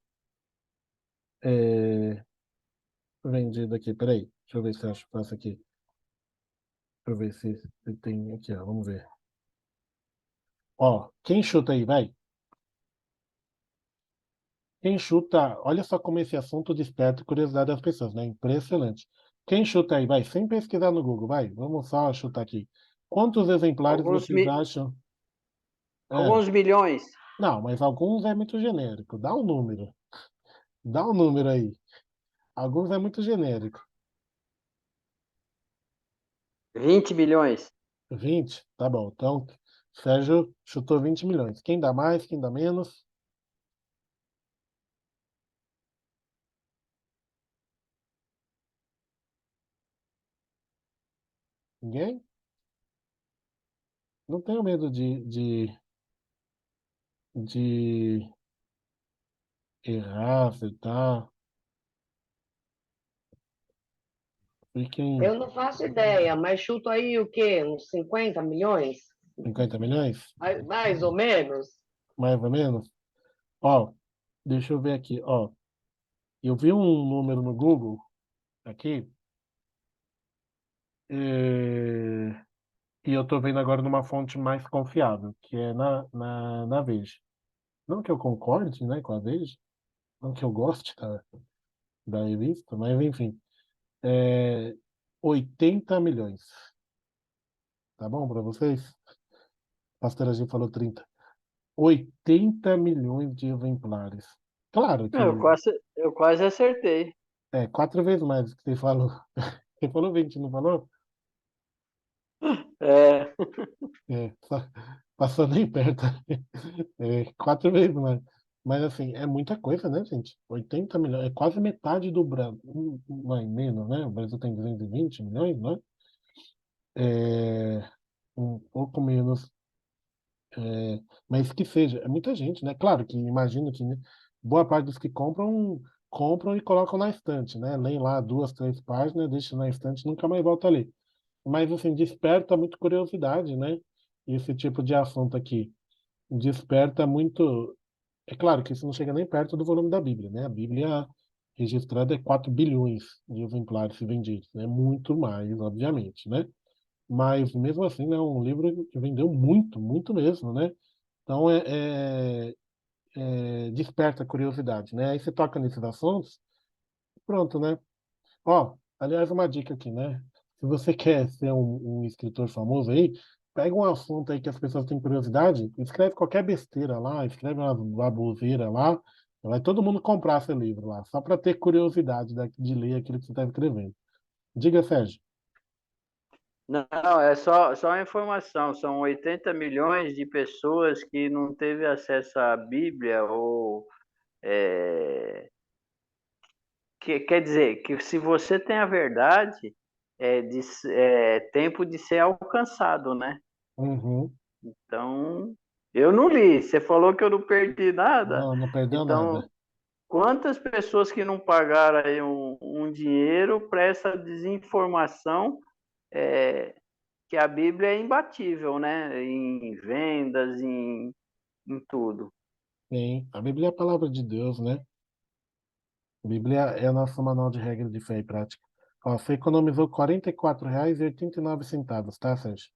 é, vendido aqui. Peraí, deixa eu ver se eu acho fácil aqui. Deixa eu ver se tem aqui, ó. Vamos ver. Ó, quem chuta aí, vai? Quem chuta, olha só como esse assunto desperta curiosidade das pessoas, né? Impressionante. Quem chuta aí, vai? Sem pesquisar no Google, vai. Vamos só chutar aqui. Quantos exemplares Alguns, vocês acham? É, alguns milhões. não, mas alguns é muito genérico. Dá um número. Dá um número aí. Alguns é muito genérico. 20 milhões. 20? Tá bom. Então, Sérgio chutou 20 milhões. Quem dá mais, quem dá menos? Ninguém? Não tenho medo de errar, acertar. Fiquem Eu não faço ideia, mas chuto aí o quê? Uns 50 milhões? 50 milhões? Mais ou menos? Mais ou menos? Ó, deixa eu ver aqui. Ó, eu vi um número no Google aqui, e eu tô vendo agora numa fonte mais confiável, que é na Veja. Não que eu concorde, né, com a Veja, não que eu goste da revista, mas enfim. É, 80 milhões. Tá bom para vocês? A pastora G falou 30. 80 milhões de exemplares. Claro que Eu quase acertei. é 4 vezes mais do que você falou. Você falou 20, não falou? É, Passou nem perto. É 4 vezes mais. Mas assim, é muita coisa, né, gente? 80 milhões, é quase metade do Brasil. Não, menos, né? O Brasil tem 220 milhões, né? É, um pouco menos. Mas que seja, é muita gente, né? Claro que imagino que, né, boa parte dos que compram e colocam na estante, né? Leem lá 2, 3 páginas, deixam na estante e nunca mais volta a ler. Mas, assim, desperta muito curiosidade, né? Esse tipo de assunto aqui. Desperta muito. É claro que isso não chega nem perto do volume da Bíblia, né? A Bíblia registrada é 4 bilhões de exemplares vendidos, né? Muito mais, obviamente, né? Mas, mesmo assim, né, é um livro que vendeu muito, muito mesmo, né? Então, desperta a curiosidade, né? Aí você toca nesses assuntos, pronto, né? Ó, aliás, uma dica aqui, né? Se você quer ser um escritor famoso aí, pega um assunto aí que as pessoas têm curiosidade, escreve qualquer besteira lá, escreve uma baboseira lá, vai todo mundo comprar seu livro lá, só para ter curiosidade de ler aquilo que você está escrevendo. Diga, Sérgio. não, é só uma informação. São 80 milhões de pessoas que não teve acesso à Bíblia ou quer dizer que se você tem a verdade, é tempo de ser alcançado, né? Uhum. Então, eu não li. Você falou que eu não perdi nada. Não, não perdeu nada. Então, quantas pessoas que não pagaram aí um dinheiro para essa desinformação, é, que a Bíblia é imbatível, né? Em vendas, em tudo. Sim, a Bíblia é a palavra de Deus, né? A Bíblia é o nosso manual de regra de fé e prática. Ó, você economizou R$ 44,89, tá, Sérgio?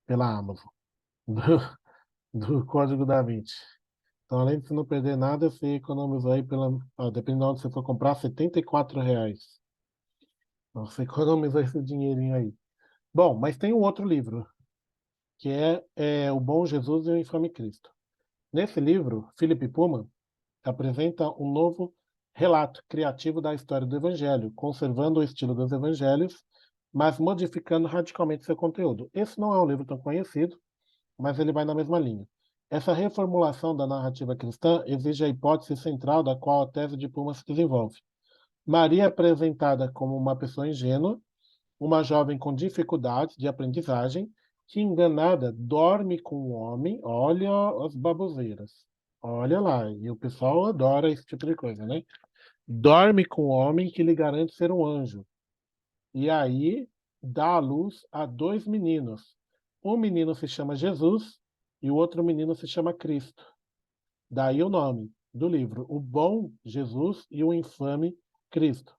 Pela Amazon. Do Código da Vinci. Então, além de você não perder nada, você economizou aí dependendo de onde você for comprar, R$ 74. Então, você economizou esse dinheirinho aí. Bom, mas tem um outro livro, que é O Bom Jesus e o Infame Cristo. Nesse livro, Philip Pullman apresenta um novo relato criativo da história do Evangelho, conservando o estilo dos Evangelhos, mas modificando radicalmente seu conteúdo. Esse não é um livro tão conhecido, mas ele vai na mesma linha. Essa reformulação da narrativa cristã exige a hipótese central da qual a tese de Puma se desenvolve. Maria é apresentada como uma pessoa ingênua, uma jovem com dificuldades de aprendizagem, que, enganada, dorme com um homem. Olha as baboseiras. Olha lá, e o pessoal adora esse tipo de coisa, né? Dorme com um homem que lhe garante ser um anjo. E aí dá à luz a 2 meninos. Um menino se chama Jesus e o outro menino se chama Cristo. Daí o nome do livro, O Bom Jesus e o Infame Cristo.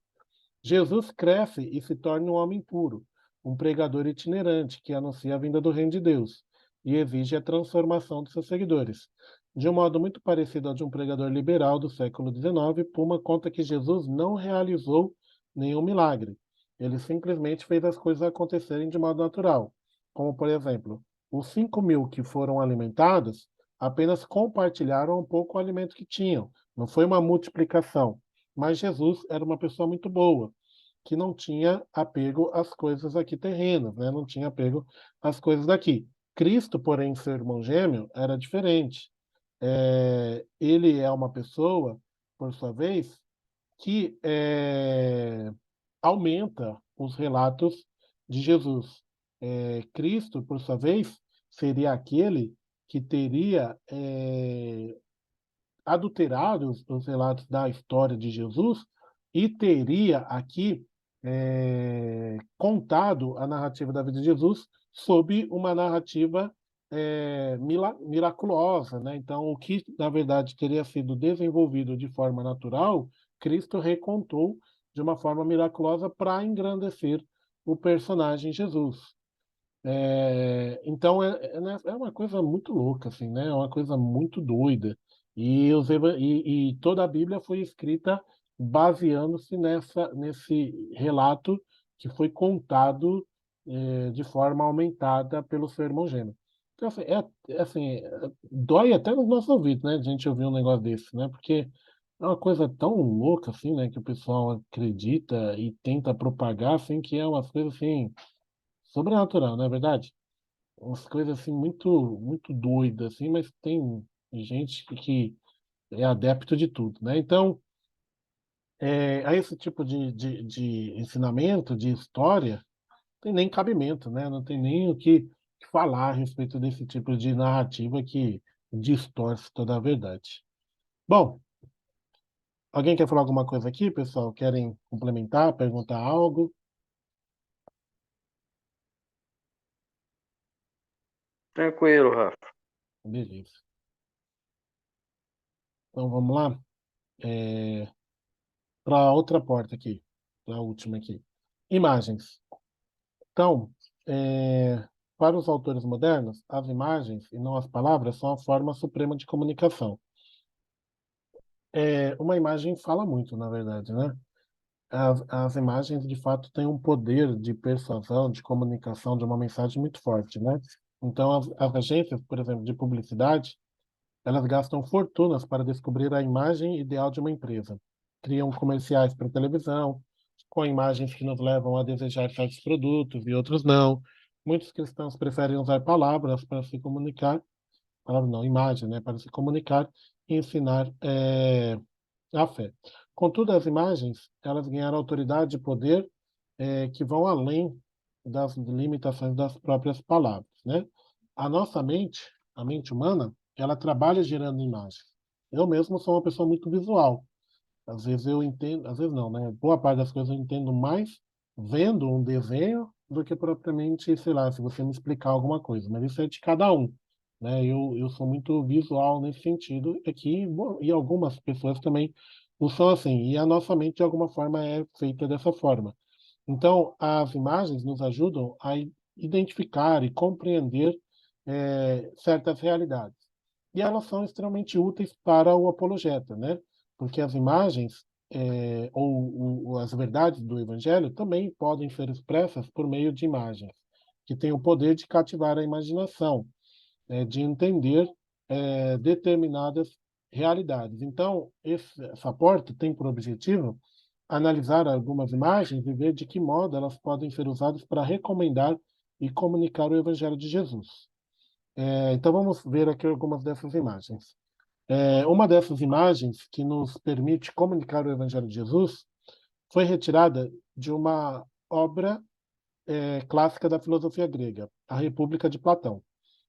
Jesus cresce e se torna um homem puro, um pregador itinerante que anuncia a vinda do reino de Deus e exige a transformação de seus seguidores. De um modo muito parecido ao de um pregador liberal do século XIX, Puma conta que Jesus não realizou nenhum milagre. Ele simplesmente fez as coisas acontecerem de modo natural. Como, por exemplo, os 5.000 que foram alimentados apenas compartilharam um pouco o alimento que tinham. Não foi uma multiplicação. mas Jesus era uma pessoa muito boa, que não tinha apego às coisas aqui terrenas, né? Não tinha apego às coisas daqui. Cristo, porém, seu irmão gêmeo, era diferente. Ele é uma pessoa, por sua vez, que aumenta os relatos de Jesus. Cristo, por sua vez, seria aquele que teria adulterado os relatos da história de Jesus e teria aqui contado a narrativa da vida de Jesus sob uma narrativa miraculosa, né? Então, o que na verdade teria sido desenvolvido de forma natural, Cristo recontou de uma forma miraculosa para engrandecer o personagem Jesus. Então é uma coisa muito louca, assim, né? É uma coisa muito doida. E toda a Bíblia foi escrita baseando-se nesse relato que foi contado de forma aumentada pelo seu irmão gêmeo. Então, dói até nos nossos ouvidos, né? A gente ouvir um negócio desse, né? Porque é uma coisa tão louca, assim, né? Que o pessoal acredita e tenta propagar, assim, que é uma coisa, assim, sobrenatural, não é verdade? Umas coisas assim muito doidas assim, mas tem gente que é adepto de tudo, né? Então, a esse tipo de ensinamento, de história, não tem nem cabimento, né? Não tem nem o que falar a respeito desse tipo de narrativa que distorce toda a verdade. Bom, alguém quer falar alguma coisa aqui, pessoal? Querem complementar, perguntar algo? Tranquilo, Rafa. Beleza. Então vamos lá para a outra porta aqui, para a última aqui. Imagens. Então, para os autores modernos, as imagens e não as palavras são a forma suprema de comunicação. Uma imagem fala muito, na verdade, né? As imagens, de fato, têm um poder de persuasão, de comunicação, de uma mensagem muito forte, né? Então, as agências, por exemplo, de publicidade, elas gastam fortunas para descobrir a imagem ideal de uma empresa. Criam comerciais para televisão, com imagens que nos levam a desejar certos produtos e outros não. Muitos cristãos preferem usar palavras para se comunicar, palavra não, imagem, né, para se comunicar e ensinar a fé. Contudo, as imagens, elas ganharam autoridade e poder que vão além das limitações das próprias palavras, né? A nossa mente, a mente humana, ela trabalha gerando imagens. Eu mesmo sou uma pessoa muito visual. Às vezes eu entendo, às vezes não, né? Boa parte das coisas eu entendo mais vendo um desenho do que propriamente, sei lá, se você me explicar alguma coisa. Mas isso é de cada um, né? Eu sou muito visual nesse sentido aqui, e algumas pessoas também o são assim. E a nossa mente, de alguma forma, é feita dessa forma. Então, as imagens nos ajudam a identificar e compreender certas realidades. E elas são extremamente úteis para o apologeta, né? Porque as imagens ou as verdades do Evangelho também podem ser expressas por meio de imagens, que têm o poder de cativar a imaginação, de entender determinadas realidades. Então, essa porta tem por objetivo analisar algumas imagens e ver de que modo elas podem ser usadas para recomendar e comunicar o Evangelho de Jesus. Então, vamos ver aqui algumas dessas imagens. Uma dessas imagens que nos permite comunicar o Evangelho de Jesus foi retirada de uma obra clássica da filosofia grega, a República de Platão.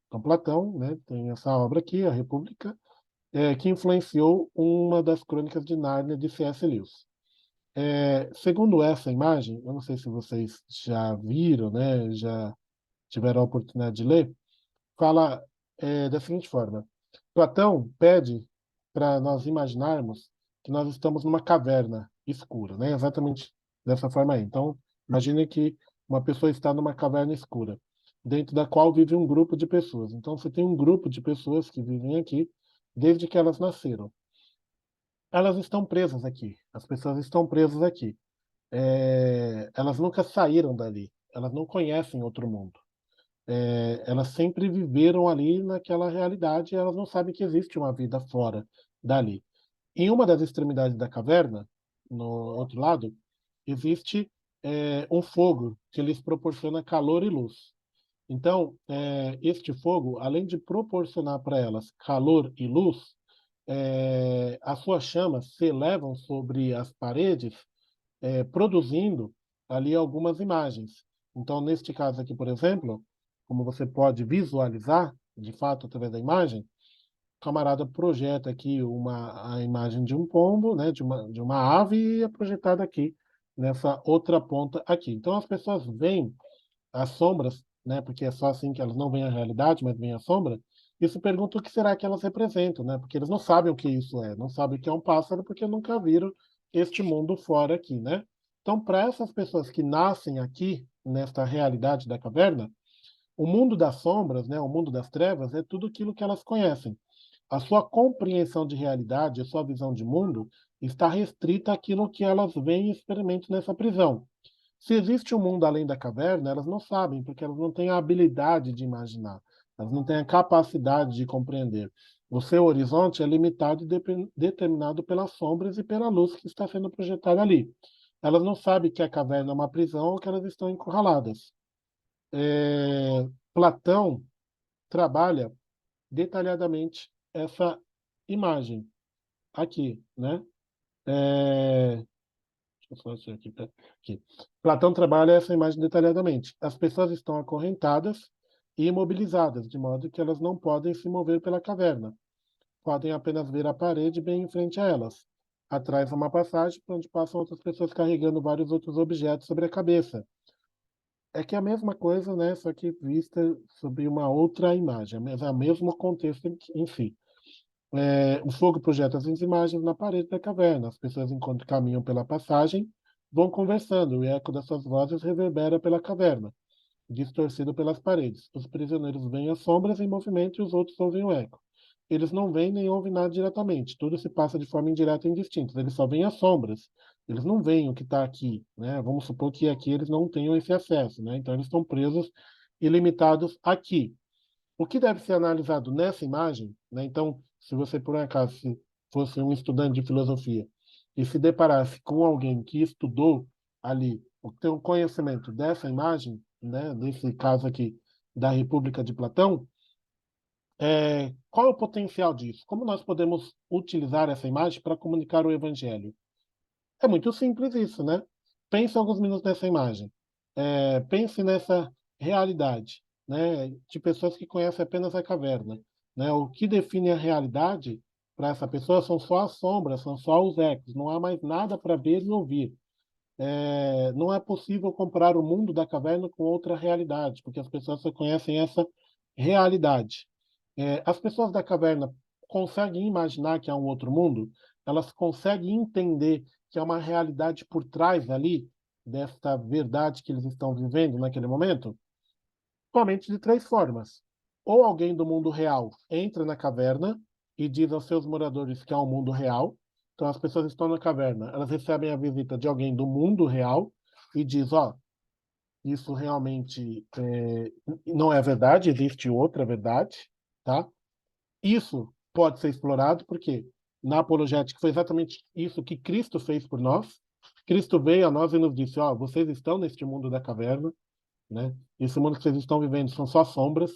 Então, Platão, né, tem essa obra aqui, a República, que influenciou uma das crônicas de Nárnia de C.S. Lewis. Segundo essa imagem, eu não sei se vocês já viram, né, já tiveram a oportunidade de ler, fala da seguinte forma: Platão pede para nós imaginarmos que nós estamos numa caverna escura, né? Exatamente dessa forma aí. Então, imagine que uma pessoa está numa caverna escura, dentro da qual vive um grupo de pessoas. Então, você tem um grupo de pessoas que vivem aqui desde que elas nasceram. Elas estão presas aqui. As pessoas estão presas aqui. Elas nunca saíram dali. Elas não conhecem outro mundo. Elas sempre viveram ali naquela realidade e elas não sabem que existe uma vida fora dali. Em uma das extremidades da caverna no outro lado, existe um fogo que lhes proporciona calor e luz. Então, este fogo, além de proporcionar para elas calor e luz, as suas chamas se elevam sobre as paredes, produzindo ali algumas imagens. Então, neste caso aqui, por exemplo, como você pode visualizar, de fato, através da imagem, o camarada projeta aqui a imagem de um pombo, né, de uma ave, e é projetada aqui, nessa outra ponta aqui. Então, as pessoas veem as sombras, né, porque é só assim que elas não veem a realidade, mas veem a sombra, e se perguntam o que será que elas representam, né, porque eles não sabem o que isso é, não sabem o que é um pássaro, porque nunca viram este mundo fora aqui, né? Então, para essas pessoas que nascem aqui, nesta realidade da caverna, o mundo das sombras, né, o mundo das trevas, é tudo aquilo que elas conhecem. A sua compreensão de realidade, a sua visão de mundo, está restrita àquilo que elas veem e experimentam nessa prisão. Se existe um mundo além da caverna, elas não sabem, porque elas não têm a habilidade de imaginar, elas não têm a capacidade de compreender. O seu horizonte é limitado e determinado pelas sombras e pela luz que está sendo projetada ali. Elas não sabem que a caverna é uma prisão ou que elas estão encurraladas. Platão trabalha detalhadamente essa imagem aqui, né? É, deixa eu só achar aqui, aqui. Platão trabalha essa imagem detalhadamente. As pessoas estão acorrentadas e imobilizadas, de modo que elas não podem se mover pela caverna. Podem apenas ver a parede bem em frente a elas. Atrás há uma passagem por onde passam outras pessoas carregando vários outros objetos sobre a cabeça. É que é a mesma coisa, né? Só que vista sob uma outra imagem, mas é o mesmo contexto em si. O fogo projeta as imagens na parede da caverna. As pessoas, enquanto caminham pela passagem, vão conversando. O eco das suas vozes reverbera pela caverna, distorcido pelas paredes. Os prisioneiros veem as sombras em movimento e os outros ouvem o eco. Eles não veem nem ouvem nada diretamente. Tudo se passa de forma indireta e indistinta. Eles só veem as sombras. Eles não veem o que está aqui, né? Vamos supor que aqui eles não tenham esse acesso, né? Então eles estão presos e limitados aqui. O que deve ser analisado nessa imagem, né? Então, se você por um acaso fosse um estudante de filosofia e se deparasse com alguém que estudou ali, ou tem um conhecimento dessa imagem, né, desse caso aqui da República de Platão, qual é o potencial disso? Como nós podemos utilizar essa imagem para comunicar o Evangelho? É muito simples isso, né? Pense alguns minutos nessa imagem. Pense nessa realidade, né? De pessoas que conhecem apenas a caverna, né? O que define a realidade para essa pessoa são só as sombras, são só os ecos. Não há mais nada para ver e ouvir. Não é possível comparar o mundo da caverna com outra realidade, porque as pessoas só conhecem essa realidade. As pessoas da caverna conseguem imaginar que há um outro mundo? Elas conseguem entender que há uma realidade por trás ali desta verdade que eles estão vivendo naquele momento? Somente de três formas. Ou alguém do mundo real entra na caverna e diz aos seus moradores que há um mundo real. Então as pessoas estão na caverna, elas recebem a visita de alguém do mundo real e diz, ó, isso realmente não é verdade, existe outra verdade, tá? Isso pode ser explorado porque na apologética foi exatamente isso que Cristo fez por nós. Cristo veio a nós e nos disse, ó, vocês estão neste mundo da caverna, né? Esse mundo que vocês estão vivendo são só sombras.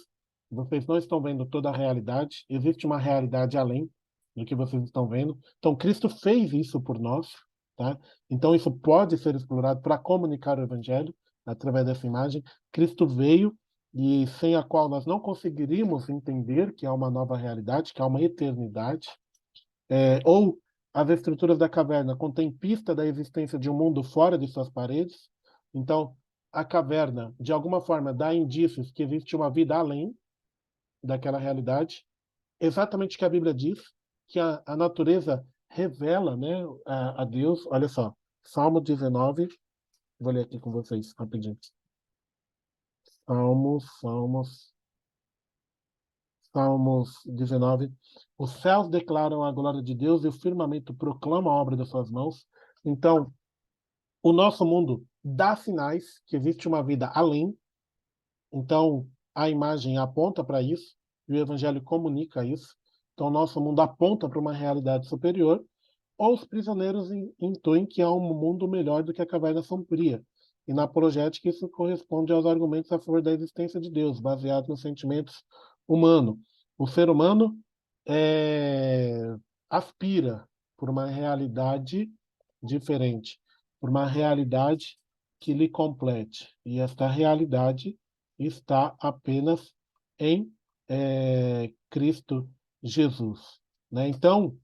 Vocês não estão vendo toda a realidade. Existe uma realidade além do que vocês estão vendo. Então, Cristo fez isso por nós, tá? Então, isso pode ser explorado para comunicar o Evangelho através dessa imagem. Cristo veio e sem a qual nós não conseguiríamos entender que há uma nova realidade, que há uma eternidade. Ou as estruturas da caverna contêm pista da existência de um mundo fora de suas paredes. Então, a caverna, de alguma forma, dá indícios que existe uma vida além daquela realidade. Exatamente o que a Bíblia diz, que a natureza revela, né, a Deus. Olha só, Salmo 19, vou ler aqui com vocês rapidinho. Salmos 19. Os céus declaram a glória de Deus e o firmamento proclama a obra das suas mãos. Então, o nosso mundo dá sinais que existe uma vida além. Então, a imagem aponta para isso e o evangelho comunica isso. Então, o nosso mundo aponta para uma realidade superior ou os prisioneiros intuem que há um mundo melhor do que a caverna sombria. E na apologética isso corresponde aos argumentos a favor da existência de Deus, baseados nos sentimentos humanos. O ser humano aspira por uma realidade diferente, por uma realidade que lhe complete. E esta realidade está apenas em Cristo Jesus. Né? Então,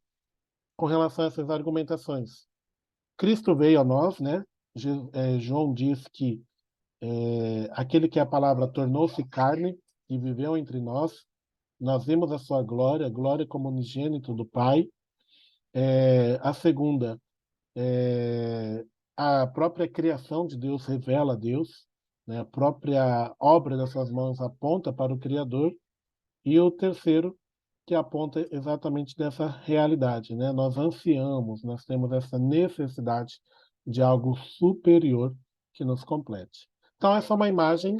com relação a essas argumentações, Cristo veio a nós, né? João diz que aquele que a palavra tornou-se carne e viveu entre nós, nós vimos a sua glória, glória como unigênito do Pai. A segunda, a própria criação de Deus revela a Deus, né? A própria obra das suas mãos aponta para o Criador. E o terceiro, que aponta exatamente dessa realidade, né? Nós ansiamos, nós temos essa necessidade de algo superior que nos complete. Então, essa é uma imagem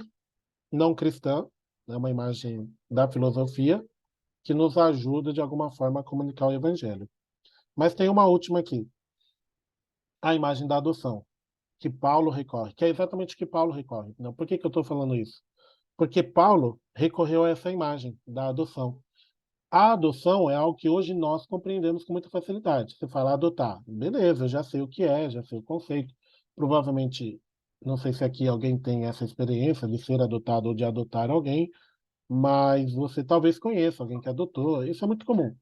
não cristã, é uma imagem da filosofia que nos ajuda, de alguma forma, a comunicar o evangelho. Mas tem uma última aqui, a imagem da adoção, que Paulo recorre, que é exatamente o que Paulo recorre. Não, por que eu estou falando isso? Porque Paulo recorreu a essa imagem da adoção. A adoção é algo que hoje nós compreendemos com muita facilidade. Você fala adotar, beleza, eu já sei o que é, já sei o conceito. Provavelmente, não sei se aqui alguém tem essa experiência de ser adotado ou de adotar alguém, mas você talvez conheça alguém que adotou. Isso é muito comum.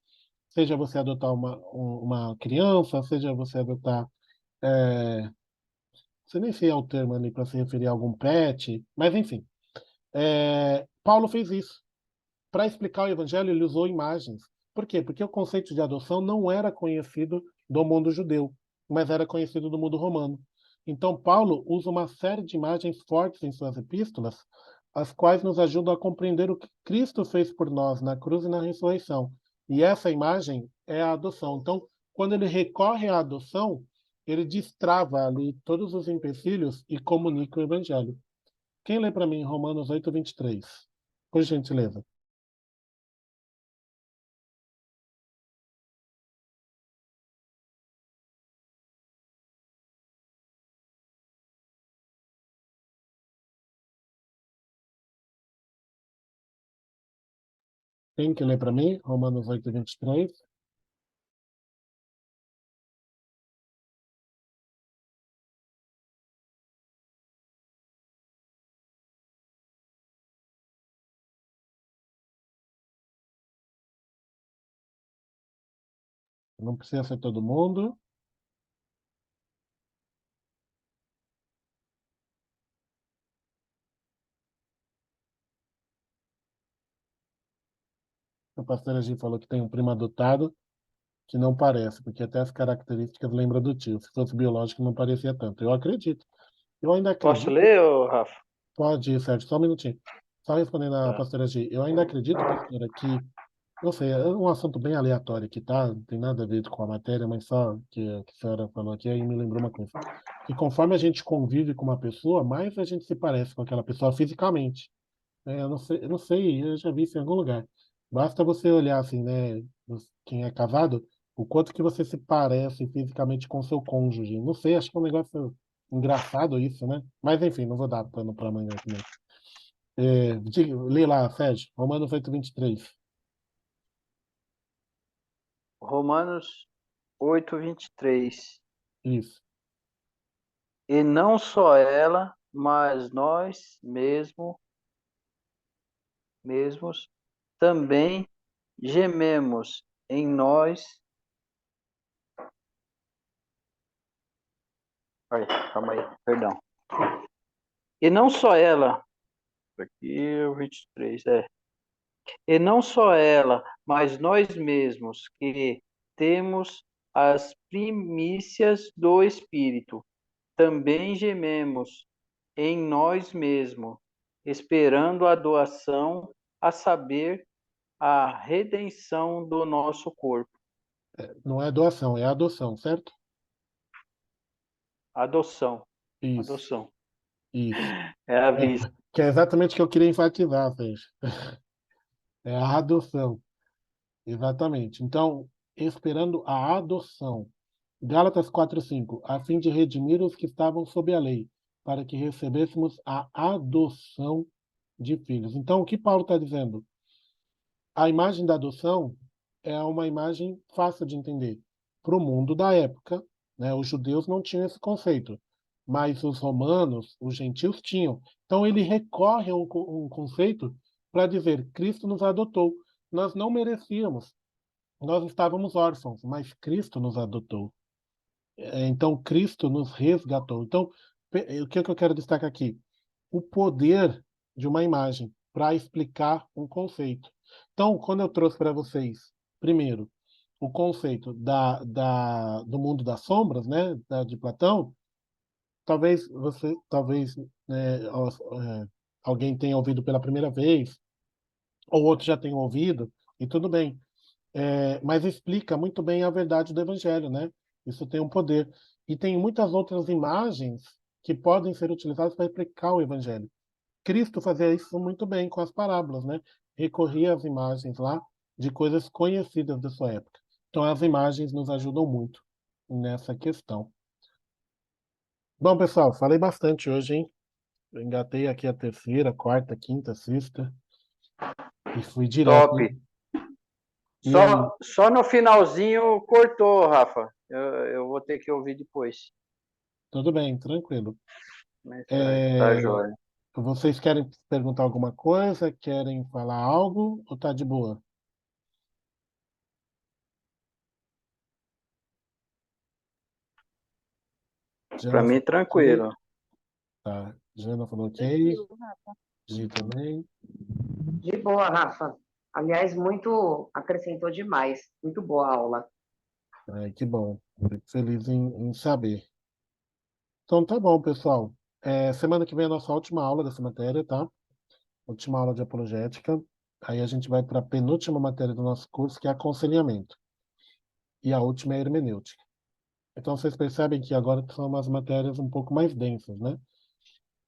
Seja você adotar uma criança, seja você adotar. Você nem sei o termo ali para se referir a algum pet, mas enfim. Paulo fez isso. Para explicar o evangelho, ele usou imagens. Por quê? Porque o conceito de adoção não era conhecido do mundo judeu, mas era conhecido do mundo romano. Então, Paulo usa uma série de imagens fortes em suas epístolas, as quais nos ajudam a compreender o que Cristo fez por nós na cruz e na ressurreição. E essa imagem é a adoção. Então, quando ele recorre à adoção, ele destrava ali todos os empecilhos e comunica o evangelho. Quem lê para mim Romanos 8:23? Por gentileza. Quem que lê para mim? Romanos 8:23. Não precisa ser todo mundo. A pastora Gi falou que tem um primo adotado que não parece, porque até as características lembram do tio. Se fosse biológico, não parecia tanto. Eu acredito. Eu ainda Posso acredito. ler, ô, Rafa? Pode ir, Sérgio, só um minutinho. Só respondendo a Tá. pastora Gi. Eu ainda acredito, pastora, que, não sei, é um assunto bem aleatório aqui, tá? Não tem nada a ver com a matéria, mas só que a senhora falou aqui, aí me lembrou uma coisa. Que conforme a gente convive com uma pessoa, mais a gente se parece com aquela pessoa fisicamente. Eu não sei, eu já vi isso em algum lugar. Basta você olhar assim, né, quem é casado, o quanto que você se parece fisicamente com seu cônjuge. Não sei, acho que é um negócio engraçado isso, né? Mas enfim, não vou dar pano para amanhã também. Lê lá, Sérgio, Romanos 8:23. Romanos 8:23. Isso. E não só ela, mas nós mesmos também gememos em nós. Ai, calma aí, perdão. E não só ela, aqui o 23, E não só ela, mas nós mesmos que temos as primícias do Espírito, também gememos em nós mesmos, esperando a doação, a saber, a redenção do nosso corpo. Não é doação, é adoção, certo? Adoção, Isso, adoção. isso. É a É, vista. que é exatamente o que eu queria enfatizar, Sérgio. É a adoção. Exatamente. Então, esperando a adoção. Gálatas 4:5, a fim de redimir os que estavam sob a lei, para que recebêssemos a adoção de filhos. Então, o que Paulo está dizendo? A imagem da adoção é uma imagem fácil de entender para o mundo da época, né? Os judeus não tinham esse conceito, mas os romanos, os gentios tinham. Então ele recorre a um conceito para dizer: Cristo nos adotou. Nós não merecíamos, nós estávamos órfãos, mas Cristo nos adotou. Então Cristo nos resgatou. Então, o que é que eu quero destacar aqui? O poder de uma imagem para explicar um conceito. Então, quando eu trouxe para vocês, primeiro, o conceito do mundo das sombras, né, de Platão, talvez alguém tenha ouvido pela primeira vez, ou outro já tenha ouvido, e tudo bem. Mas explica muito bem a verdade do Evangelho, né? Isso tem um poder. E tem muitas outras imagens que podem ser utilizadas para explicar o Evangelho. Cristo fazia isso muito bem com as parábolas, né? Recorria às imagens lá de coisas conhecidas da sua época. Então, as imagens nos ajudam muito nessa questão. Bom, pessoal, falei bastante hoje, hein? Eu engatei aqui a terceira, quarta, quinta, sexta e fui direto, Top. hein? E aí, Só no finalzinho cortou, Rafa. Eu vou ter que ouvir depois. tudo bem, tranquilo. Mas tá É, jóia. Vocês querem perguntar alguma coisa? Querem falar algo? Ou tá de boa? Para Jana mim, falou ok. tranquilo. Tá. Jana falou ok. Tranquilo, Rafa. Gi também. De boa, Rafa. Aliás, muito acrescentou demais. Muito boa a aula. Ai, que bom. Fico feliz em saber. Então tá bom, pessoal. Semana que vem é a nossa última aula dessa matéria, tá? Última aula de apologética. Aí a gente vai para a penúltima matéria do nosso curso, que é aconselhamento. E a última é hermenêutica. Então vocês percebem que agora são umas matérias um pouco mais densas, né?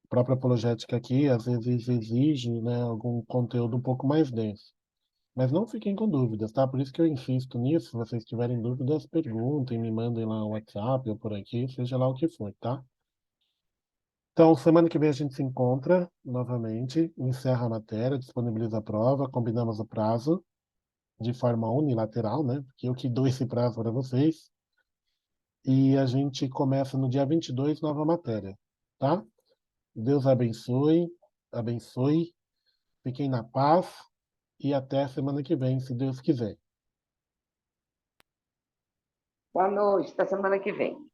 A própria apologética aqui, às vezes, exige, né, algum conteúdo um pouco mais denso. Mas não fiquem com dúvidas, tá? Por isso que eu insisto nisso. Se vocês tiverem dúvidas, perguntem, me mandem lá no WhatsApp ou por aqui, seja lá o que for, tá? Então, semana que vem a gente se encontra novamente, encerra a matéria, disponibiliza a prova, combinamos o prazo de forma unilateral, né? Porque eu que dou esse prazo para vocês. E a gente começa no dia 22, nova matéria, tá? Deus abençoe, abençoe, fiquem na paz e até semana que vem, se Deus quiser. Boa noite. Até semana que vem.